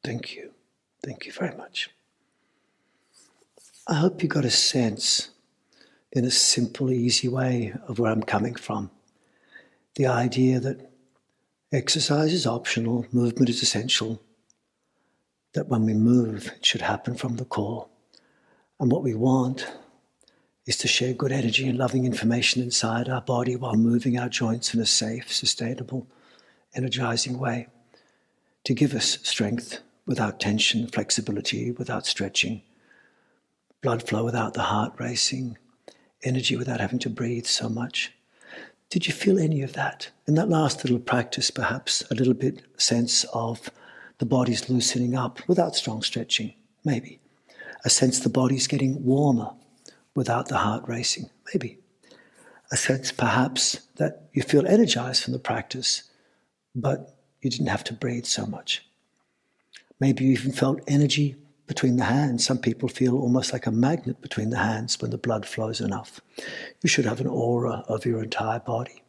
Thank you. Thank you very much. I hope you got a sense in a simple, easy way of where I'm coming from. The idea that exercise is optional, movement is essential, that when we move, it should happen from the core. And what we want is to share good energy and loving information inside our body while moving our joints in a safe, sustainable, energizing way to give us strength without tension, flexibility without stretching, blood flow without the heart racing, energy without having to breathe so much. Did you feel any of that? In that last little practice, perhaps a little bit sense of the body's loosening up without strong stretching, maybe. A sense the body's getting warmer without the heart racing, maybe. A sense perhaps that you feel energized from the practice, but you didn't have to breathe so much. Maybe you even felt energy between the hands. Some people feel almost like a magnet between the hands when the blood flows enough. You should have an aura of your entire body.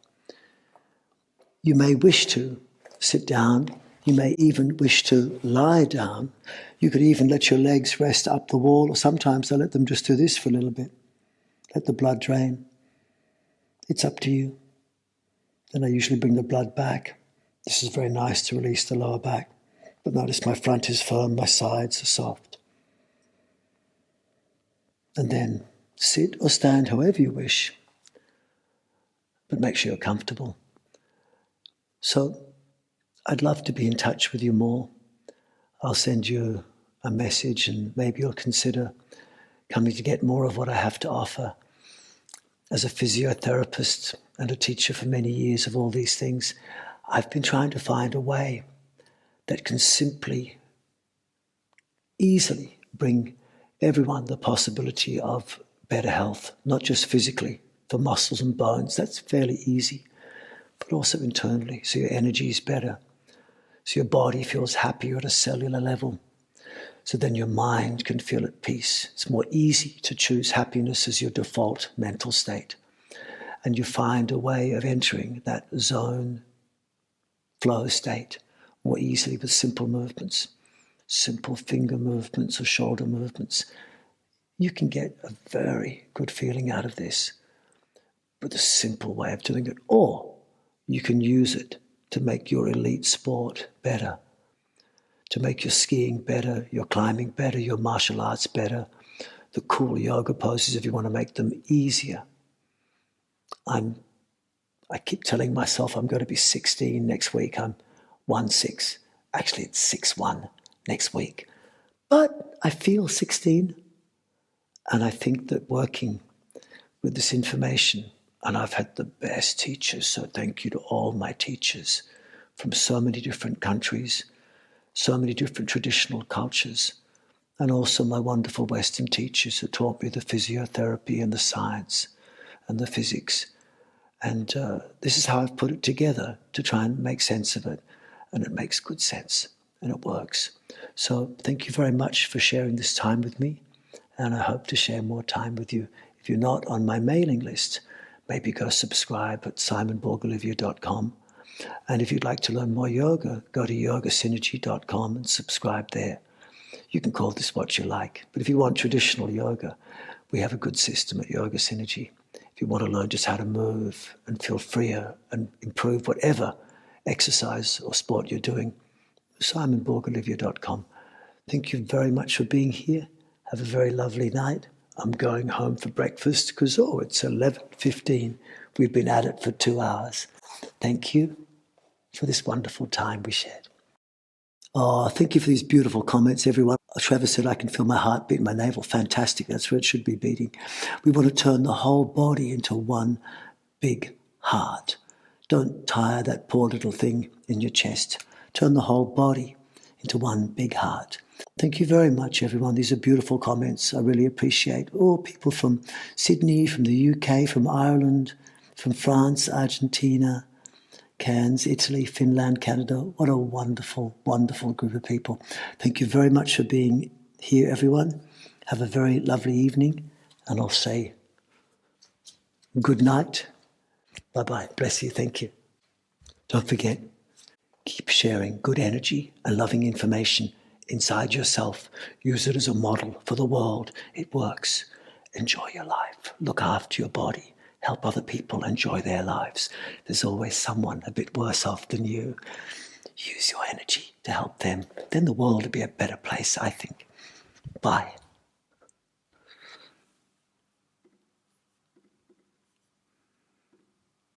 You may wish to sit down. You may even wish to lie down. You could even let your legs rest up the wall, or sometimes I let them just do this for a little bit. Let the blood drain. It's up to you. Then I usually bring the blood back. This is very nice to release the lower back. But notice my front is firm, my sides are soft. And then sit or stand however you wish, but make sure you're comfortable. So I'd love to be in touch with you more. I'll send you a message and maybe you'll consider coming to get more of what I have to offer. As a physiotherapist and a teacher for many years of all these things, I've been trying to find a way that can simply, easily bring everyone the possibility of better health, not just physically, for muscles and bones. That's fairly easy, but also internally, so your energy is better, so your body feels happier at a cellular level, so then your mind can feel at peace. It's more easy to choose happiness as your default mental state, and you find a way of entering that zone flow state more easily with simple movements, simple finger movements or shoulder movements. You can get a very good feeling out of this with a simple way of doing it, or you can use it to make your elite sport better, to make your skiing better, your climbing better, your martial arts better, the cool yoga poses if you want to make them easier. I keep telling myself I'm going to be 16 next week. I'm 1'6". Actually, it's 6'1" next week. But I feel 16. And I think that working with this information, and I've had the best teachers, so thank you to all my teachers from so many different countries, so many different traditional cultures, and also my wonderful Western teachers who taught me the physiotherapy and the science and the physics. And this is how I've put it together to try and make sense of it. And it makes good sense and it works. So thank you very much for sharing this time with me. And I hope to share more time with you. If you're not on my mailing list, maybe go subscribe at simonborg-olivier.com. And if you'd like to learn more yoga, go to yogasynergy.com and subscribe there. You can call this what you like. But if you want traditional yoga, we have a good system at Yoga Synergy. If you want to learn just how to move and feel freer and improve whatever exercise or sport you're doing, simonborg-olivier.com. Thank you very much for being here. Have a very lovely night. I'm going home for breakfast because, it's 11:15. We've been at it for 2 hours. Thank you for this wonderful time we shared. Oh, thank you for these beautiful comments, everyone. Trevor said, I can feel my heart beat in my navel. Fantastic. That's where it should be beating. We want to turn the whole body into one big heart. Don't tire that poor little thing in your chest. Turn the whole body into one big heart. Thank you very much, everyone. These are beautiful comments. I really appreciate all people from Sydney, from the UK, from Ireland, from France, Argentina, Cairns, Italy, Finland, Canada. What a wonderful, wonderful group of people. Thank you very much for being here, everyone. Have a very lovely evening, and I'll say good night. Bye-bye. Bless you. Thank you. Don't forget, keep sharing good energy and loving information inside yourself. Use it as a model for the world. It works. Enjoy your life. Look after your body. Help other people enjoy their lives. There's always someone a bit worse off than you. Use your energy to help them. Then the world will be a better place, I think. Bye.